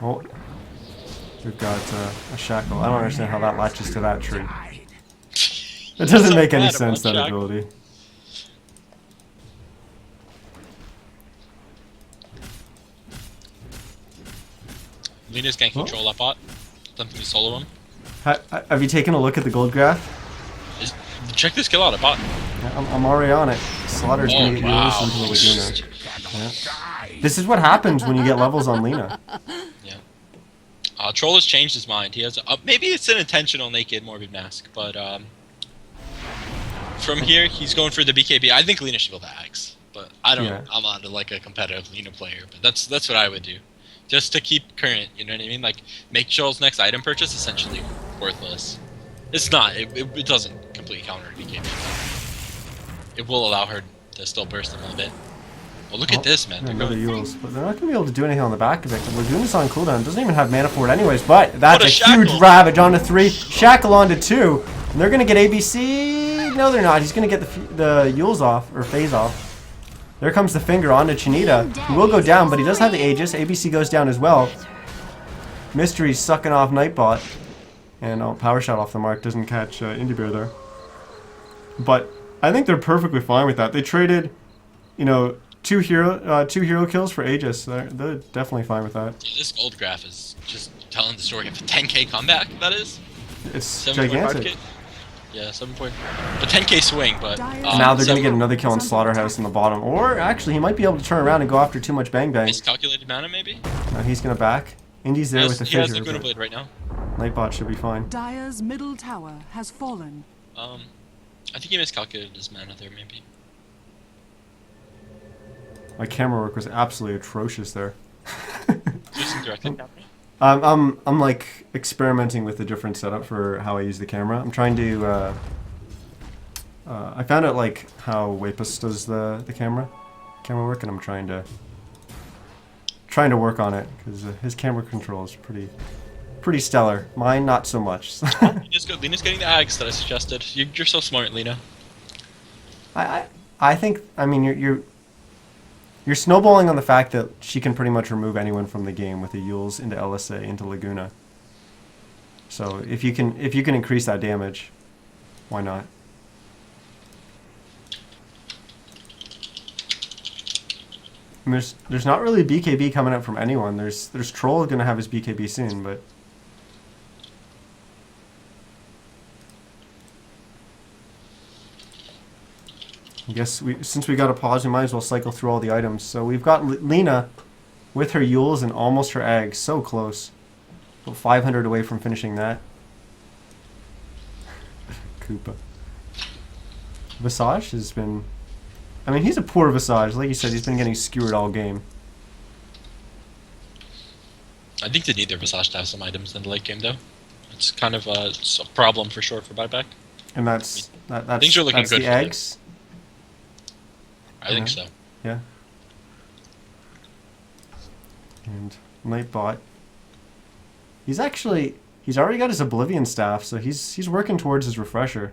Oh, we've got a shackle. I don't understand how that latches to that tree. It doesn't make any sense, that ability. Luna's can't control that bot. Something to solo him. Have you taken a look at the gold graph? Check this kill out, a bot. Yeah, I'm already on it. Slaughter's gonna get wow. into the Laguna. Yeah. This is what happens when you get levels on Lina. Yeah. Troll has changed his mind. He has maybe it's an intentional naked morbid mask, but from here he's going for the BKB. I think Lina should build the axe, but I don't. Yeah. I'm not like a competitive Lina player, but that's what I would do, just to keep current. You know what I mean? Like make Troll's next item purchase essentially worthless. It's not. It doesn't completely counter BKB. It will allow her to still burst a little bit. Well, look at this, man. They're Another going. Yules, but they're not gonna be able to do anything on the back of it. The Laguna's on cooldown. Doesn't even have mana for it anyways. But that's What a a huge shackle. ravage onto 3. Shackle onto 2. And they're gonna get ABC. No, they're not. He's gonna get the Yules off or phase off. There comes the finger onto Chinita. He will go down, but he does have the Aegis. ABC goes down as well. Mystery's sucking off Nightbot. And power shot off the mark doesn't catch Indie Bear there. But I think they're perfectly fine with that. They traded, you know, two hero kills for Aegis. They're definitely fine with that. This gold graph is just telling the story of a 10k comeback. That is It's 7.5k. gigantic. Yeah, 7 point. The 10k swing, but And now they're going to get 7 another kill on Slaughterhouse in the bottom. Or actually, he might be able to turn around and go after too much Bang Bang. miscalculated mana maybe. He's going to back. Indy's there with the He has fissure. Laguna but Blade right now. Nightbot should be fine. Dire's middle tower has fallen. I think he miscalculated his mana there maybe. My camera work was absolutely atrocious there. Just directly. I'm like experimenting with a different setup for how I use the camera. I'm trying to. I found out like how Wapus does the camera work, and I'm trying to work on it because his camera control is pretty stellar. Mine not so much. Lena's good. Lena's getting the ags that I suggested. You're so smart, Lena. I think you're snowballing on the fact that she can pretty much remove anyone from the game with the Yules into LSA into Laguna. So if you can increase that damage, why not? I mean, there's not really BKB coming up from anyone. There's Troll gonna have his BKB soon, but I guess since we got a pause, we might as well cycle through all the items. So we've got Lena with her Yules and almost her eggs, so close. About 500 away from finishing that. Koopa. Visage has been... I mean, he's a poor Visage. Like you said, he's been getting skewered all game. I think they need their Visage to have some items in the late game, though. It's kind of a problem for sure for buyback. And that's Things are looking that's good the for them. eggs. I think so. Yeah. And Nightbot. He's already got his Oblivion Staff, so he's working towards his refresher.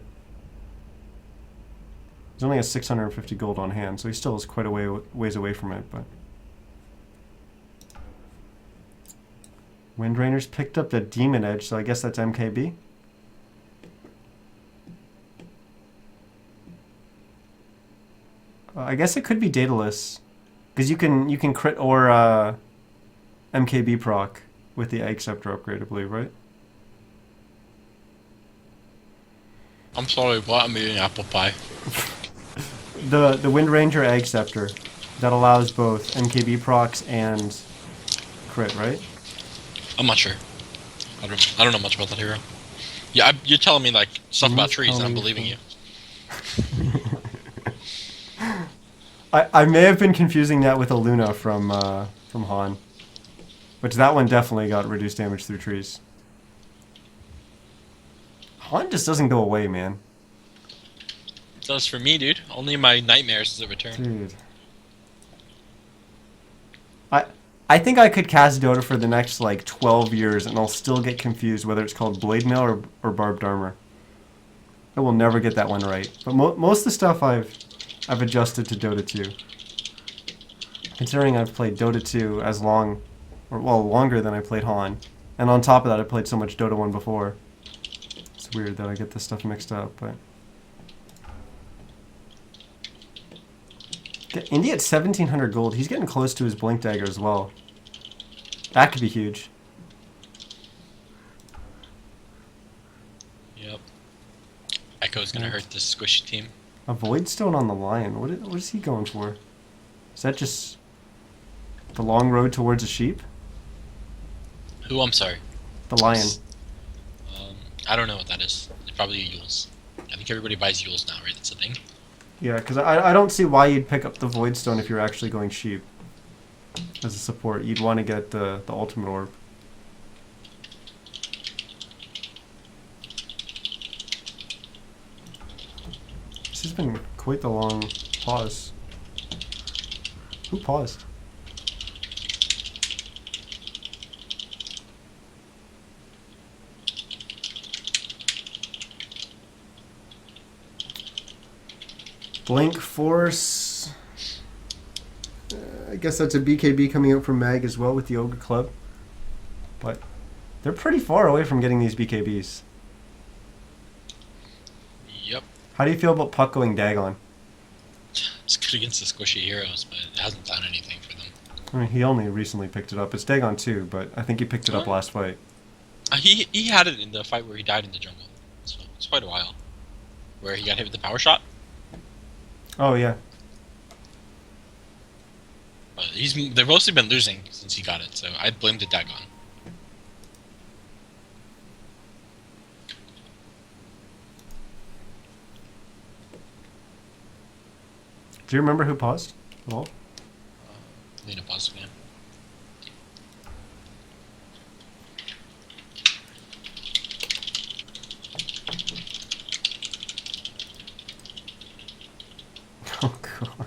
He's only has 650 gold on hand, so he still is quite a ways away from it, but Windrainer's picked up the Demon Edge, so I guess that's MKB. I guess it could be Daedalus, because you can crit or MKB proc with the Egg Scepter upgrade, I believe, right? I'm sorry, what? I'm eating apple pie. The Wind Ranger Egg Scepter that allows both MKB procs and crit, right? I'm not sure. I don't know much about that hero. Yeah, you're telling me like stuff about trees, and I'm believing you. I may have been confusing that with a Luna from Han, which that one definitely got reduced damage through trees. Han just doesn't go away, man. It does for me, dude. Only in my nightmares does it return. Dude. I think I could cast Dota for the next like 12 years and I'll still get confused whether it's called Blade Mail or Barbed Armor. I will never get that one right. But most of the stuff I've adjusted to Dota 2. Considering I've played Dota 2 as long, or well, longer than I played Han. And on top of that I played so much Dota 1 before. It's weird that I get this stuff mixed up, but... Indy at 1700 gold. He's getting close to his Blink Dagger as well. That could be huge. Yep. Echo's gonna hurt this squishy team. A Void Stone on the Lion. What is he going for? Is that just the long road towards a sheep? Who? I'm sorry. The Lion. I don't know what that is. It's probably a Yules. I think everybody buys Yules now, right? That's the thing. Yeah, because I don't see why you'd pick up the Void Stone if you're actually going sheep. As a support, you'd want to get the Ultimate Orb. This has been quite the long pause. Who paused? Blink Force. I guess that's a BKB coming out from Mag as well with the Ogre Club. But they're pretty far away from getting these BKBs. Yep. How do you feel about Puck going Dagon? It's good against the squishy heroes, but it hasn't done anything for them. I mean, he only recently picked it up. It's Dagon too, but I think he picked it up last fight. He had it in the fight where he died in the jungle. So it's quite a while. Where he got hit with the power shot. Oh yeah. But they've mostly been losing since he got it, so I blame the Dagon. Do you remember who paused at all? Lena pause, man. Oh god.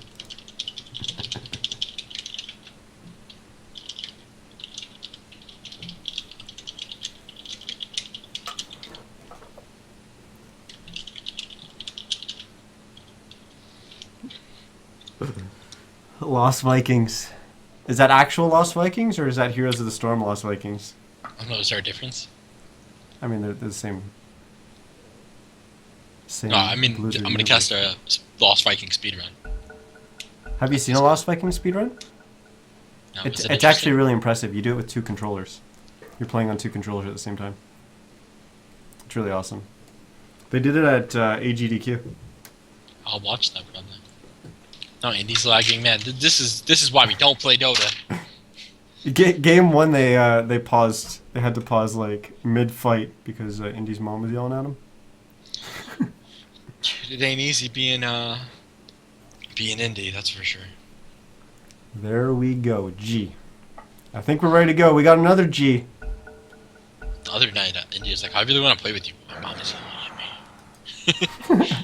Lost Vikings. Is that actual Lost Vikings or is that Heroes of the Storm Lost Vikings? I don't know, is there a difference? I mean, they're the same. No, I mean, Blizzard I'm gonna universe. cast a Lost Viking speedrun. Have you seen a Lost Viking speedrun? No, It's is it it's actually interesting? really impressive. You do it with 2 controllers. You're playing on 2 controllers at the same time. It's really awesome. They did it at AGDQ. I'll watch that probably. No, Indy's lagging, man. This is why we don't play Dota. Game 1, they paused. They had to pause like mid-fight because Indy's mom was yelling at him. It ain't easy being Indy, that's for sure. There we go, G. I think we're ready to go. We got another G. The other night, Indy's like, I really want to play with you. My mom is yelling at me.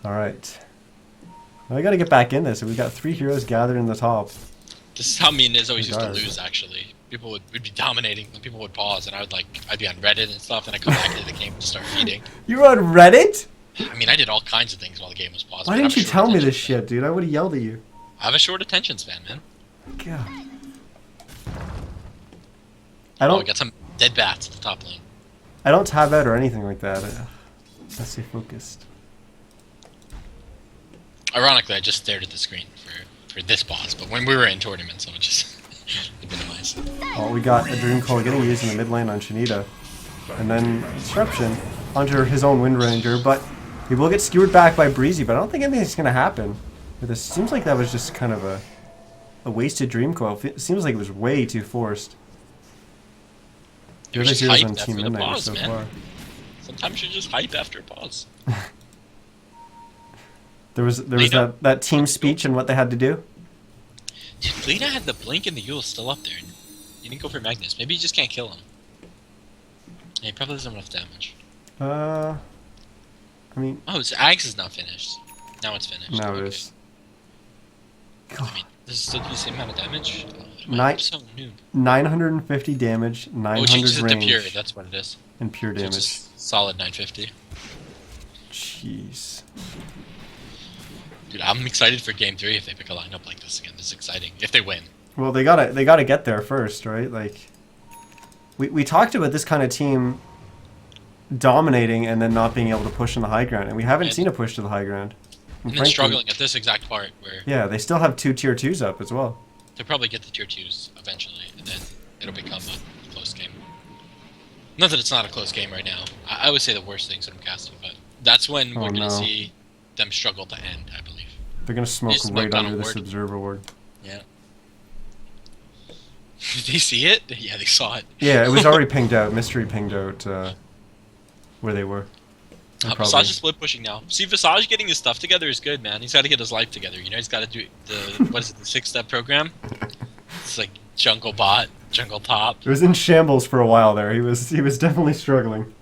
All right. Now I got to get back in this. We got 3 heroes gathered in the top. This is how me and Niz always used to Regardless. lose, actually. People would be dominating, and people would pause, and I'd be on Reddit and stuff, and I'd come back into the game to start feeding. You were on Reddit? I mean, I did all kinds of things while the game was paused. Why but I didn't have a you short tell me attention this span. shit, dude? I would have yelled at you. I have a short attention span, man. God. Oh, we got some dead bats at the top lane. I don't tab out or anything like that. I stay focused. Ironically, I just stared at the screen for this boss, but when we were in tournaments, I would just minimize. Oh, we got a Dream Coil getting used in the mid lane on Shanita. And then Disruption onto his own Wind Ranger, but he will get skewered back by Breezy, but I don't think anything's going to happen. It seems like that was just kind of a wasted Dream Coil. It seems like it was way too forced. You're The just other heroes on hyped Team after the Midnight pause, so man. far. Sometimes you're just hype after a pause. There was Lena? that team speech and what they had to do. Dude, Lena had the blink and the Yule still up there. And you didn't go for Magnus. Maybe you just can't kill him. Yeah, he probably doesn't have enough damage. I mean, Oh, his Axe is not finished. Now it's finished. now it Okay. is. I mean, does it still do the same amount of damage? Nine- I'm so noob. 950 damage, Oh, it 900 changes it to range, pure. That's what it is. and pure So it's damage. just solid 950. Jeez. Dude, I'm excited for game 3 if they pick a lineup like this again. This is exciting. If they win. Well, they gotta get there first, right? Like, we talked about this kind of team dominating and then not being able to push on the high ground, and we haven't And- seen a push to the high ground. And then frankly- struggling at this exact part where Yeah, they still have 2 tier 2s up as well. they'll probably get the tier 2s eventually, and then it'll become a close game. Not that it's not a close game right now. I would say the worst things that I'm casting, but that's when Oh, we're going to no. see them struggle to end, I believe. They're gonna smoke They smoked right on a under this ward. observer ward. Yeah. Did they see it? Yeah, they saw it. Yeah, it was already pinged out. Mystery pinged out where they were. They're probably- Visage is split pushing now. See, Visage getting his stuff together is good, man. He's got to get his life together. You know, he's got to do the what is it, the 6-step program? It's like jungle bot, jungle top. It was in shambles for a while there. He was definitely struggling.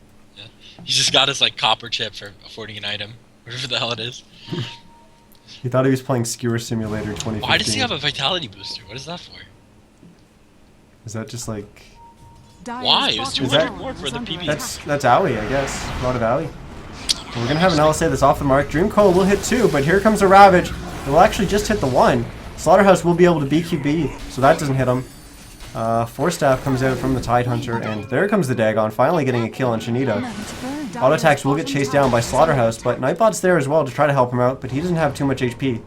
He's just got his like copper chip for affording an item, whatever the hell it is. He thought he was playing Skewer Simulator 2015. Why does he have a vitality booster? What is that for? Is that just like... Why? It was 200 more for the PB. That's Owie, I guess. A lot of Owie. We're going to have an LSA that's off the mark. Dream Coil will hit 2, but here comes a Ravage. It will actually just hit the 1. Slaughterhouse will be able to BQB, so that doesn't hit him. Force Staff comes out from the Tide Hunter, and there comes the Dagon, finally getting a kill on Shanita. Let it burn. auto attacks will get chased down by Slaughterhouse, but Nightbot's there as well to try to help him out, but he doesn't have too much HP.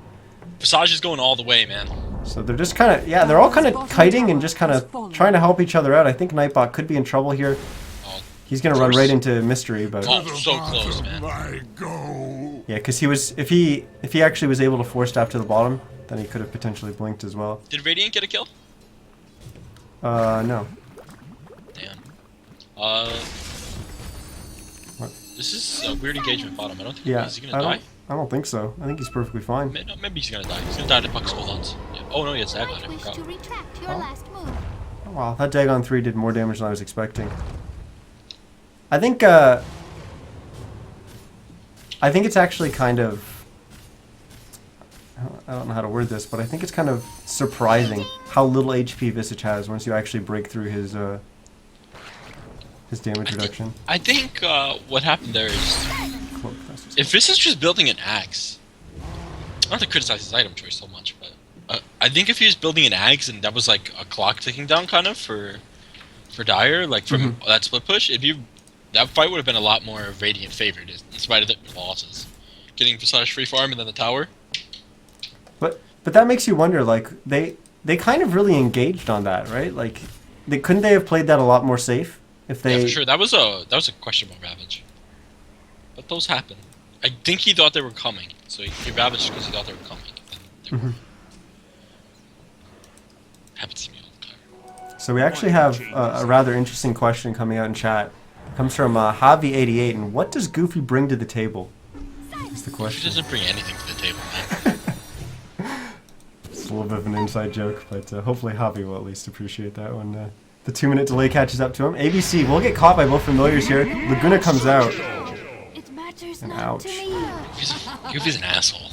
Visage is going all the way, man. So they're just kind of, yeah, they're all kind of kiting and just kind of trying to help each other out. I think Nightbot could be in trouble here. Oh, He's going to run right into Mystery, but... oh, so close, man. I go. Yeah, because he was, if he actually was able to force stab to the bottom, then he could have potentially blinked as well. Did Radiant get a kill? No. Damn. What? This is a weird engagement bottom. I don't think Yeah, is he gonna die? I don't think so. I think he's perfectly fine. No, maybe he's gonna die. He's gonna die to Puck's cooldowns. Yeah. Oh no, he has Dagon. I Wish forgot. to retract your Oh. last move. Oh, wow, that Dagon 3 did more damage than I was expecting. I think it's actually kind of... I don't know how to word this, but I think it's kind of surprising how little HP Visage has once you actually break through his damage reduction. I think what happened there is Cloak, that's just- if this is just building an axe, not to criticize his item choice so much, but I think if he was building an axe and that was like a clock ticking down kind of for Dire, like from that split push, that fight would have been a lot more Radiant favored in spite of the losses. Getting Visage free farm and then the tower. But that makes you wonder, like, they kind of really engaged on that, right? Like, couldn't they have played that a lot more safe if they... Yeah, for sure. That was a questionable Ravage. But those happen. I think he thought they were coming, so he ravaged because he thought they were coming. Happens to me all the time. So we actually have a rather interesting question coming out in chat. It comes from Javi88, and what does Goofy bring to the table? Is the He question. doesn't bring anything to the table, man. It's a little bit of an inside joke, but hopefully Javi will at least appreciate that when the 2-minute delay catches up to him. ABC, we'll get caught by both familiars here. Laguna comes out. It matters And not ouch. to me. Goofy's an asshole.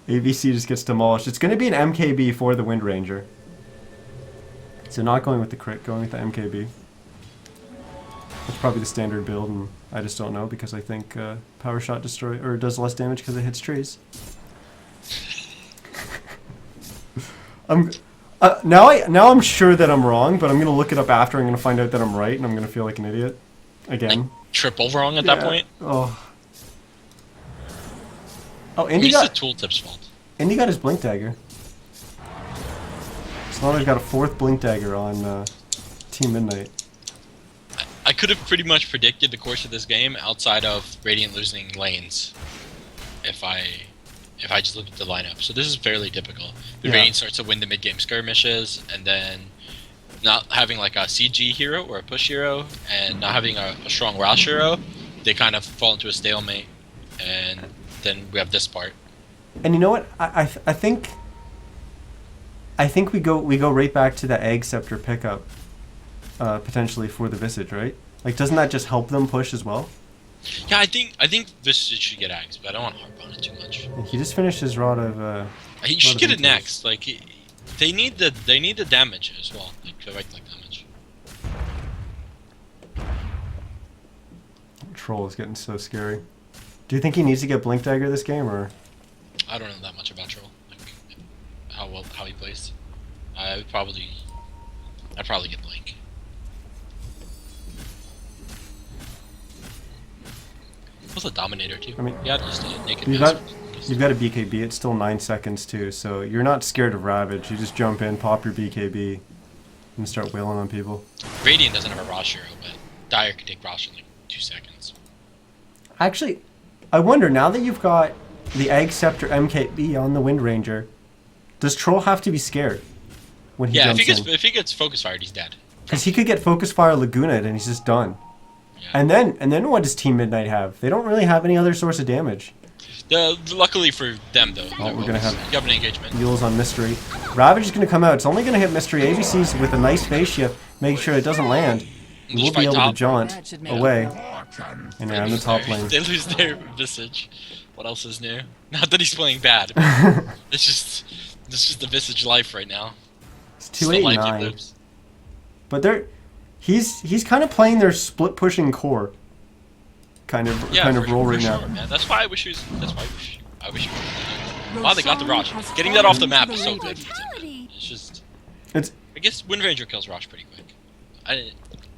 ABC just gets demolished. It's going to be an MKB for the Wind Ranger. So not going with the crit, going with the MKB. That's probably the standard build, and I just don't know because I think Power Shot does less damage because it hits trees. Now I'm sure that I'm wrong, but I'm gonna look it up after. I'm gonna find out that I'm right, and I'm gonna feel like an idiot again. Triple wrong at that point. Oh, At Indy least got the tooltip's fault. his Blink Dagger. Slaughter's got a 4th Blink Dagger on Team Midnight. I could have pretty much predicted the course of this game outside of Radiant losing lanes. If I just looked at the lineup. So this is fairly typical. The Yeah. Radiant starts to win the mid-game skirmishes, and then not having like a CG hero or a push hero, and not having a strong rush hero, they kind of fall into a stalemate, and then we have this part. And you know what? I think we go right back to the Egg Scepter pickup, potentially for the Visage, right? Like, doesn't that just help them push as well? Yeah, I think this should get axed, but I don't want to harp on it too much. He just finished his rod of. He should of get it Intus. next. Like they need the damage as well, like the right click damage. Troll is getting so scary. Do you think he needs to get Blink Dagger this game, or? I don't know that much about Troll, like how he plays. I'd probably get Blink. Was a Dominator too. I mean, yeah, just a naked. You've master. got a BKB. It's still 9 seconds too, so you're not scared of Ravage. You just jump in, pop your BKB, and start wailing on people. Radiant doesn't have a Rosh hero, but Dire can take Rosh in like 2 seconds. Actually, I wonder, now that you've got the Egg Scepter MKB on the Wind Ranger, does Troll have to be scared when he Yeah, jumps in? if he gets focus fired, he's dead. Because he could get Focus Fire Laguna and he's just done. Yeah. And then what does Team Midnight have? They don't really have any other source of damage. Luckily for them, though, Oh, we're gonna have you have an engagement. Mules on Mystery. Ravage is going to come out. It's only going to hit Mystery. ABC's with a nice phase shift, making sure it doesn't land. Just We'll be fight able to top. jaunt away. And yeah, in the top lane. They lose their Visage. What else is new? Not that he's playing bad. It's just the Visage life right now. It's It's the life he 289. lives. But he's kind of playing their split pushing core kind of role right now. Sure, man. That's why I wish he was. I wish he was. Wow, they got the Rosh. Getting that off the map is so good. Brutality. It's just. It's I guess Wind Ranger kills Rosh pretty quick.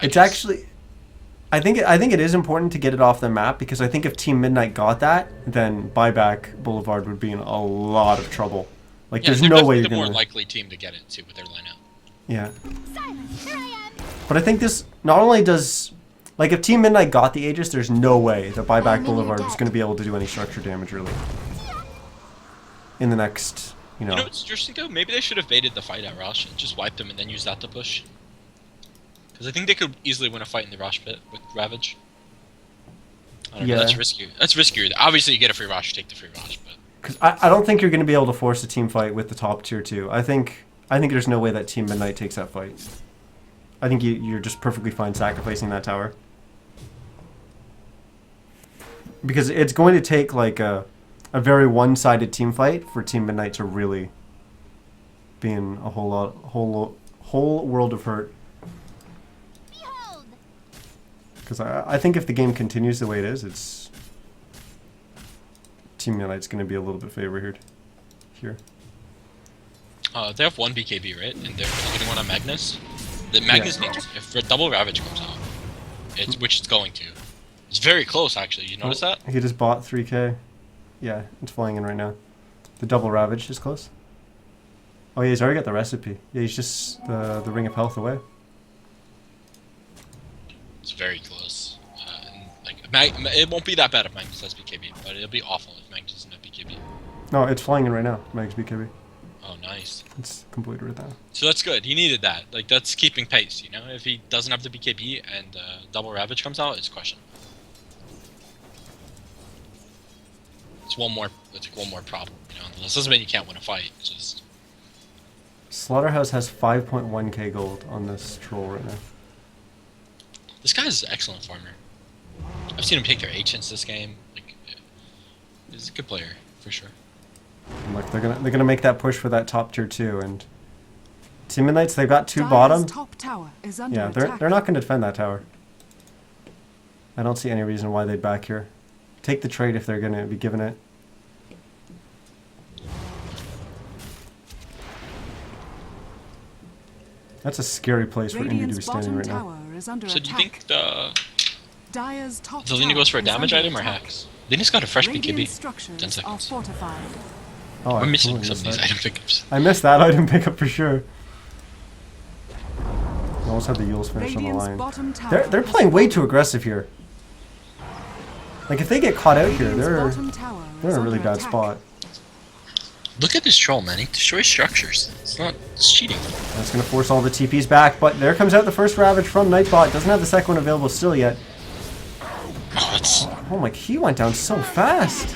it's actually I think it is important to get it off the map because I think if Team Midnight got that, then Buyback Boulevard would be in a lot of trouble. Like, Yeah, there's they're no way definitely you're the gonna. more likely team to get it too with their lineup. Yeah. Silence, here I am. But I think this not only does, like, if Team Midnight got the Aegis, there's no way that I'm Buyback in Boulevard your is debt. going to be able to do any structure damage really. In the next, You know what's interesting though? Maybe they should have baited the fight at Rosh and just wiped them and then used that to push. Because I think they could easily win a fight in the Rosh pit with Ravage. I don't know, Yeah. that's riskier. That's riskier. Obviously, you get a free Rosh, take the free Rosh, but Because I don't think you're going to be able to force a team fight with the top tier 2. I think there's no way that Team Midnight takes that fight. I think you're just perfectly fine sacrificing that tower. Because it's going to take like a very one-sided team fight for Team Midnight to really be in a whole world of hurt. Behold. Because I think if the game continues the way it is, it's Team Midnight's going to be a little bit favored here. they have one BKB, right? And they're getting one on Magnus. The Magnus needs, if a double Ravage comes out, which it's going to. It's very close, actually. You notice that? He just bought 3k. Yeah, it's flying in right now. The double Ravage is close. Oh yeah, he's already got the recipe. Yeah, he's just the Ring of Health away. It's very close. It won't be that bad if Magnus has BKB, but it'll be awful if Magnus doesn't have BKB. No, it's flying in right now. Max BKB. Oh, nice. It's completed right now. So that's good. He needed that. Like, that's keeping pace, you know? If he doesn't have the BKB and double Ravage comes out, it's questionable. It's one more problem, you know? This doesn't mean you can't win a fight. It's just... Slaughterhouse has 5.1k gold on this troll right now. This guy's an excellent farmer. I've seen him take their ancients this game. Like, he's a good player, for sure. And look, they're gonna make that push for that top tier 2, and Team Midnights, they've got 2 Dire's bottom. top tower is under Yeah, attack. they're not gonna defend that tower. I don't see any reason why they'd back here. Take the trade if they're gonna be given it. That's a scary place for Indy to be Radiant's standing bottom right now. tower is under So do you attack. think the Dire's top Zelina tower goes for a is damage under item or attack. hacks? Lina's got a fresh Radiant BKB. structures 10 are seconds. fortified. Oh, I We're missing totally some of missed these that. item pickups. I missed that item pickup for sure. I almost had the Yules finish on the Radiant's line. bottom tower They're has playing way fallen. too aggressive here. Like if they get caught out here, Radiant's they're bottom tower in is a really under bad attack. spot. Look at this troll, man. He destroys structures. It's cheating. That's gonna force all the TPs back, but there comes out the first Ravage from Nightbot. Doesn't have the second one available still yet. Oh, it's... Oh my, he went down so fast.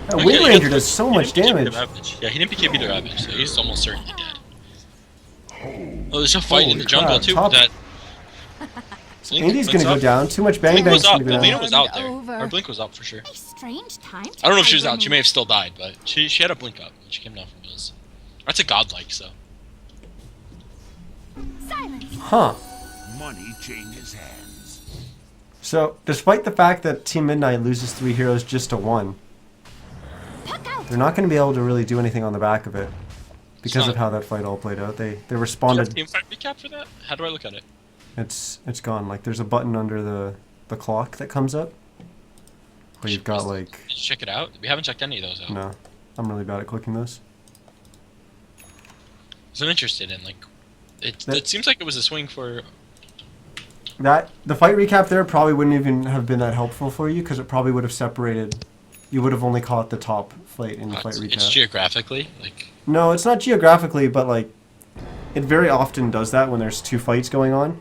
That Oh, Wind yeah, he Ranger got- does so he much didn't BKB damage. the Ravage. Yeah, he didn't BKB the Ravage, so he's almost certainly dead. Oh, there's a fight in Holy the jungle crap, too. top- That Indy's gonna go down. Too much bang Blink bang. was up. gonna go Lina down. was out there. Over. Or Blink was up for sure. A strange time. to I don't know if she was out. hibernate. She may have still died, but she had a Blink up when she came down from Hills. That's a godlike, so. Silence. Huh. Money changes hands. So, despite the fact that Team Midnight loses 3 heroes just to 1, Puck out. they're not going to be able to really do anything on the back of it because not- of how that fight all played out. They Do you have responded. team fight recap for that? How do I look at it? It's gone. Like there's a button under the clock that comes up where you've got like Did you check it out? We haven't checked any of those out. no. I'm really bad at clicking those. So I'm interested in like, That- it seems like it was a swing for. That the fight recap there probably wouldn't even have been that helpful for you because it probably would have separated. You would have only caught the top fight in the fight recap. It's geographically like. No, it's not geographically, but like it very often does that when there's 2 fights going on.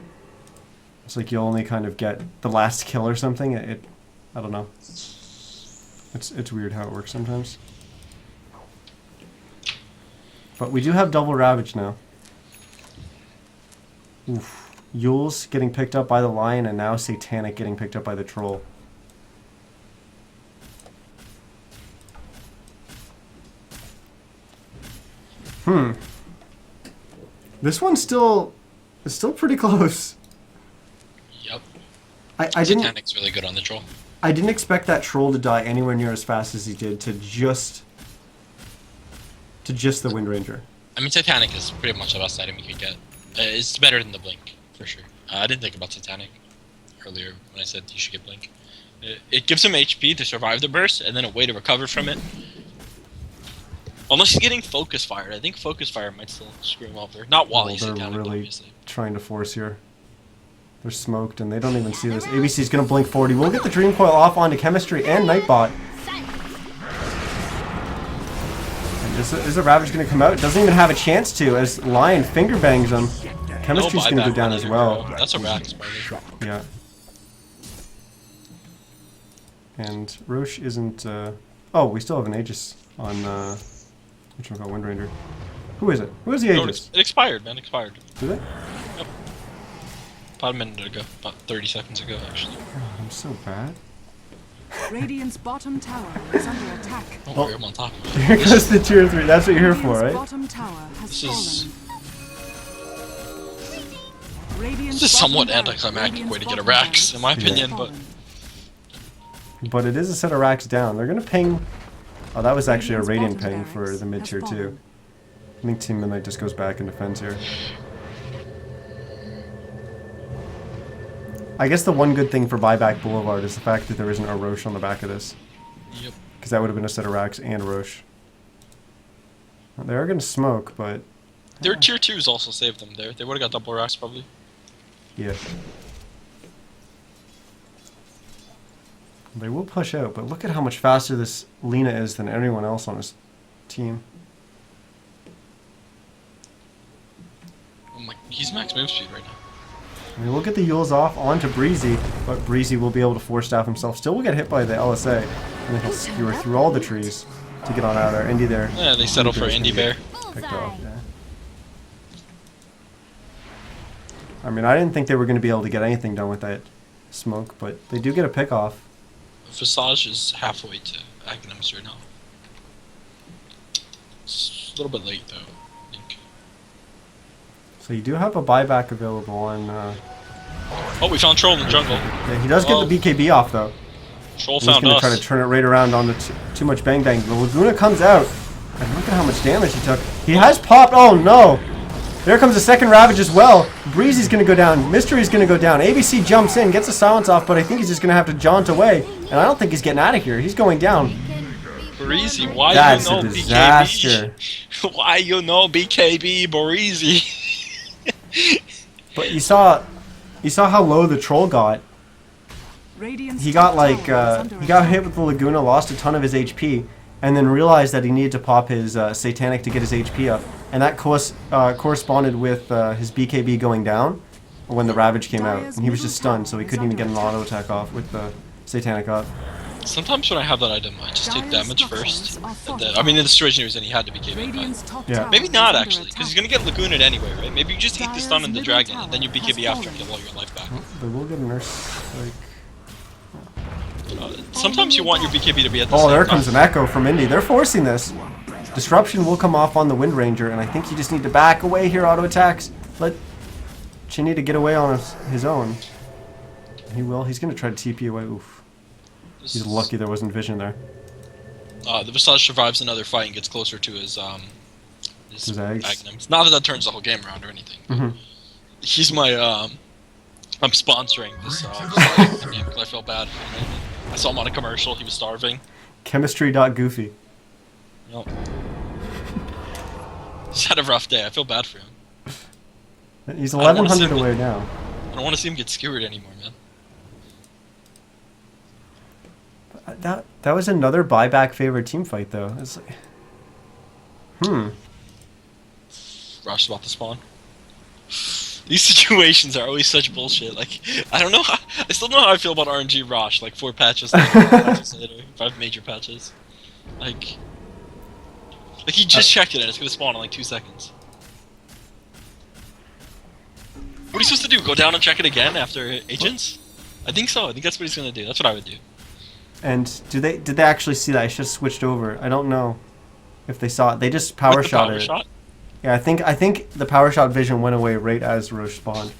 It's like you only kind of get the last kill or something. I don't know. It's weird how it works sometimes. But we do have double Ravage now. Oof. Yules getting picked up by the Lion, and now Satanic getting picked up by the Troll. This one's still pretty close. Yep. I didn't Titanic's really good on the troll. I didn't expect that Troll to die anywhere near as fast as he did to just the Wind Ranger. I mean, Titanic is pretty much the best item you could get. It's better than the Blink, for sure. I didn't think about Titanic earlier when I said you should get Blink. It gives him HP to survive the burst, and then a way to recover from it. Unless he's getting Focus Fired. I think Focus Fire might still screw him over. Not while he's down, really obviously. trying to force here. They're smoked, and they don't even see this. ABC's going to blink 40. We'll get the Dream Coil off onto Chemistry and Nightbot. And is the Ravage going to come out? Doesn't even have a chance to, as Lion finger bangs him. Chemistry's going to go down as well. That's a Rax, probably. Yeah. And Roche isn't... Oh, we still have an Aegis on... which one called Wind Ranger? Who is it? Who is the No, Aegis? it expired, man. Expired. Did it? Yep. About a minute ago. About 30 seconds ago, actually. Oh, I'm so bad. Radiant's bottom tower is under attack. Don't worry, I'm on top of it. Here goes the tier 3. That's what you're here for, Radiant's right? bottom tower has This is... fallen. Radiant's This is somewhat bottom anticlimactic barracks- way to get a Radiant's Rax, in my bottom opinion, barracks but... fallen. But it is a set of racks down. They're going to ping... Oh, that was actually a Radiant's Radiant bottom ping for barracks the mid has tier 2. fallen. I think Team Midnight just goes back and defends here. I guess the one good thing for Buyback Boulevard is the fact that there isn't a Roche on the back of this. Yep. Because that would have been a set of racks and Roche. They are going to smoke, but... Their tier 2s also saved them there. They would have got double Rax, probably. Yeah. They will push out, but look at how much faster this Lina is than anyone else on his team. Oh my... He's max move speed right now. I mean, we'll get the Yules off onto Breezy, but Breezy will be able to force staff himself. Still will get hit by the LSA, and then he'll skewer through all the trees to get on out of there. Indy there. Yeah, they settle for Indy Bear. Picked off, yeah. I mean, I didn't think they were going to be able to get anything done with that smoke, but they do get a pick off. Visage is halfway to Agnums right now. It's a little bit late, though, I think. So you do have a buyback available on... Oh, we found Troll in the jungle. Yeah, he does get the BKB off, though. Troll He's found going to us. try to turn it right around on the too much bang bang. The Laguna comes out, and look at how much damage he took. He has popped. Oh no! There comes the second Ravage as well. Breezy's going to go down. Mystery's going to go down. ABC jumps in, gets the silence off, but I think he's just going to have to jaunt away. And I don't think he's getting out of here. He's going down. Breezy, why That's you know a disaster. BKB? Why you know BKB, Breezy? But you saw how low the troll got. Radiant's He got top like tower is under he got attack. hit with the Laguna, lost a ton of his HP, and then realized that he needed to pop his Satanic to get his HP up, and that corresponded with his BKB going down when the Ravage came out, and he was just stunned, so he couldn't even get an auto attack off with the Satanic up. Sometimes when I have that item, I just take Dire's damage structures first. are And then, I mean, in the situation he was in, he had to be KB'd. Radiant's top Yeah. tower Maybe is not, under actually, because he's attack. going to get Lagooned anyway, right? Maybe you just take the stun Dire's on the middle dragon, and then you tower BKB has after and get fallen. all your life back. They will get a nurse. Like, Sometimes you want your BKB to be at the oh, same there time. comes an echo from Indy. They're forcing this. Disruption will come off on the Wind Ranger, and I think you just need to back away here. Auto attacks. Let Chinny to get away on his own. He will. He's going to try to TP away. Oof. This He's is- lucky there wasn't vision there. The Visage survives another fight and gets closer to his His eggs. magnums. Not that that turns the whole game around or anything. Mhm. He's my I'm sponsoring this game because I felt bad for him. I saw him on a commercial. He was starving. Chemistry.goofy. Nope. He's had a rough day. I feel bad for him. He's I don't wanna 1100 see him away now. I don't want to see him get skewered anymore, man. That was another buyback favorite team fight though. It's like, Rush about to spawn. These situations are always such bullshit. Like, I don't know how, I still don't know how I feel about RNG Rosh, like 4 patches later, 5 patches later, 5 major patches. Like he just checked it and it's gonna spawn in like 2 seconds. What are you supposed to do? Go down and check it again after agents? I think so. I think that's what he's gonna do. That's what I would do. and did they actually see that? I should have switched over. I don't know if they saw it. They just power With the shot power it. shot? Yeah, I think the power shot vision went away right as Roche spawned.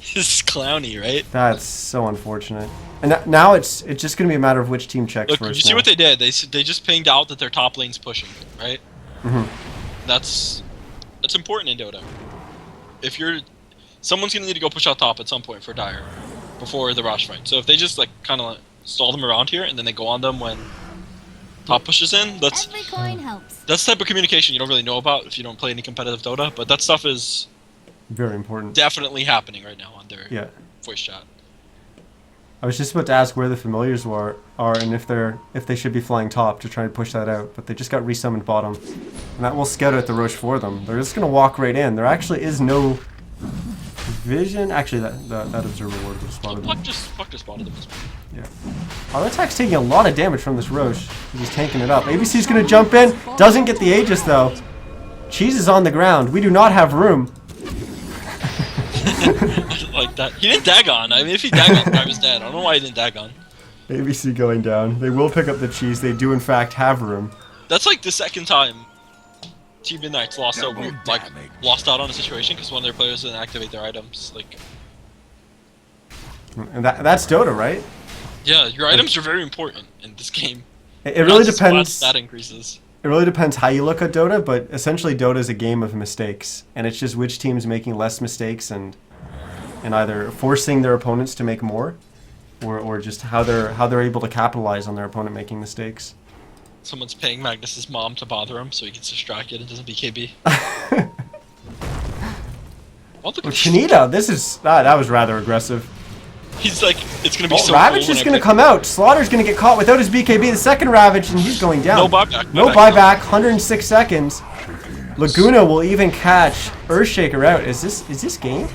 This is clowny, right? That's so unfortunate. And now it's just gonna be a matter of which team checks Look, first. you see now. what they did? They just pinged out that their top lane's pushing, right? Mhm. That's important in Dota. If you're someone's gonna need to go push out top at some point for Dire. before the rush fight. So if they just like kind of stall them around here and then they go on them when top pushes in, Every coin helps. that's the type of communication you don't really know about if you don't play any competitive Dota. But that stuff is Very important. definitely happening right now on their Yeah. voice chat. I was just about to ask where the familiars are and if they should be flying top to try and push that out, but they just got resummoned bottom. And that will scout out the Roche for them. They're just going to walk right in. There actually is no vision. Actually, that observer ward was spotted them. Fuck just spotted them. Yeah. Our attack's taking a lot of damage from this Roche. He's tanking it up. ABC's going to jump in. Doesn't get the Aegis, though. Cheese is on the ground. We do not have room. Like that. He didn't Dagon. I mean, if he Dagon, I was dead. I don't know why he didn't Dagon. ABC going down. They will pick up the cheese. They do, in fact, have room. That's like the second time Team Midnite's lost out on a situation because one of their players didn't activate their items. Like, And that's Dota, right? yeah, your items are very important in this game. It really That's why depends. stat increases. It really depends how you look at Dota, but essentially Dota is a game of mistakes, and it's just which team's making less mistakes and either forcing their opponents to make more, or just how they're able to capitalize on their opponent making mistakes. Someone's paying Magnus's mom to bother him so he gets distracted and doesn't BKB. Well, Chinita, that was rather aggressive. He's like, it's gonna be Oh, so Ravage cool is when going I to come out. Slaughter's going to get caught without his BKB. The second Ravage, and he's going down. No buyback. No buyback. 106 seconds. Laguna will even catch Earthshaker out. Is this game?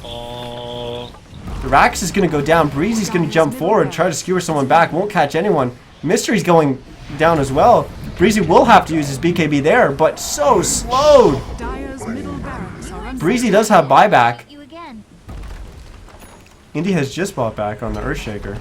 The Rax is going to go down. Breezy's going to jump forward, try to skewer someone back. Won't catch anyone. Mystery's going down as well. Breezy will have to use his BKB there, but so slowed. Dire's middle barracks are under Breezy does have buyback. You again. Indy has just bought back on the Earthshaker.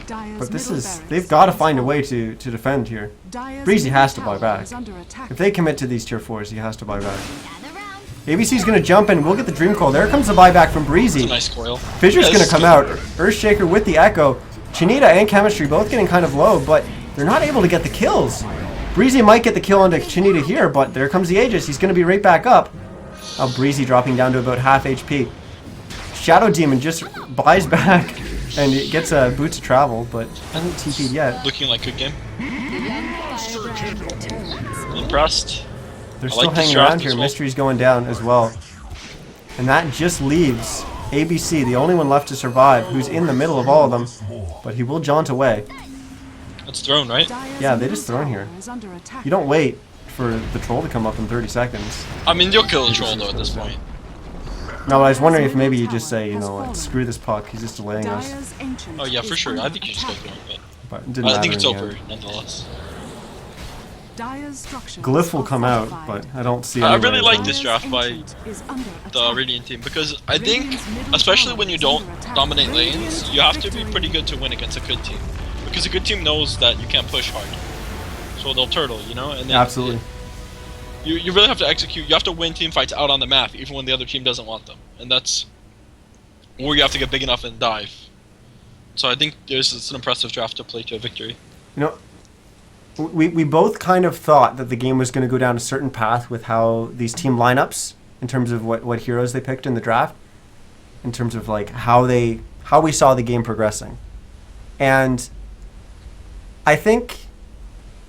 Dire's But this middle is... barracks They've got to is find a under- way to defend here. Dire's Breezy middle has to buy tower back. is under attack. If they commit to these tier 4s, he has to buy back. Gather round. ABC's going to jump in. We'll get the Dream Call. There comes the buyback from Breezy. It's a nice coil. Fissure's Yeah, going this to is come good. out. Earthshaker with the Echo. Chinita and Chemistry both getting kind of low, but they're not able to get the kills. Breezy might get the kill onto Chinita here, but there comes the Aegis. He's going to be right back up. Now Breezy dropping down to about half HP. Shadow Demon just buys back and it gets a boot to travel, but hasn't TP'd yet. Looking like good game. Firebrand. Impressed. They're I still like this hanging draft around as here. well. Mystery's going down as well. And that just leaves ABC, the only one left to survive, who's in the middle of all of them. But he will jaunt away. That's thrown, right? Dire's Yeah, they middle just throw in here. tower is under attack. You don't wait for the troll to come up in 30 seconds. I mean, you'll kill the troll though at this point. No, I was wondering if maybe you just say, you know what, screw this puck, he's just delaying us. Dire's ancient Oh yeah, for is sure. under I think you just go attack. through it, But it didn't but I matter think it's in the over end. nonetheless. Dire's structures Glyph will are come out, fortified. but I don't see I any really way like to- this draft by Ancient is under the attack. Radiant team because I think, especially when you don't dominate lanes, you have to be pretty good to win against a good team. Because a good team knows that you can't push hard, so they'll turtle, you know. And then Absolutely. You really have to execute. You have to win team fights out on the map, even when the other team doesn't want them, and that's or you have to get big enough and dive. So I think it's an impressive draft to play to a victory. You know, we both kind of thought that the game was going to go down a certain path with how these team lineups, in terms of what heroes they picked in the draft, in terms of like how we saw the game progressing. And I think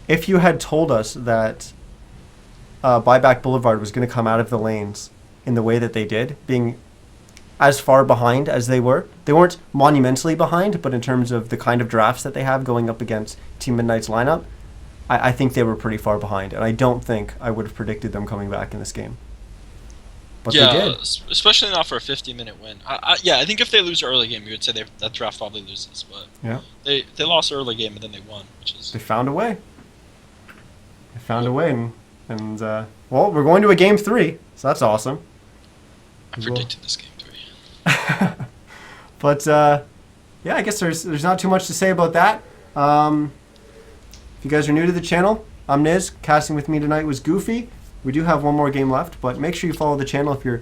if you had told us that Buyback Boulevard was going to come out of the lanes in the way that they did, being as far behind as they weren't monumentally behind, but in terms of the kind of drafts that they have going up against Team Midnite's lineup, I think they were pretty far behind, and I don't think I would have predicted them coming back in this game. But yeah, they did. Especially not for a 50-minute win. I think if they lose early game, you would say that draft probably loses. But Yeah. they lost early game and then they won, which is They found a way. They found a way, and well, we're going to a game 3, so that's awesome. I predicted this game 3. But yeah, I guess there's not too much to say about that. If you guys are new to the channel, I'm Niz. Casting with me tonight was Goofy. We do have one more game left, but make sure you follow the channel if you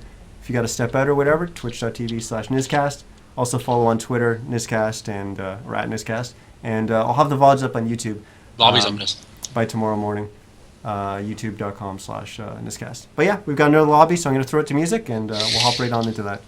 got to step out or whatever. Twitch.tv/NizCast. Also follow on Twitter, NizCast, and or at NizCast. And I'll have the VODs up on YouTube. Lobby's up this. By tomorrow morning. YouTube.com/NizCast. But yeah, we've got another lobby, so I'm going to throw it to music, and we'll hop right on into that.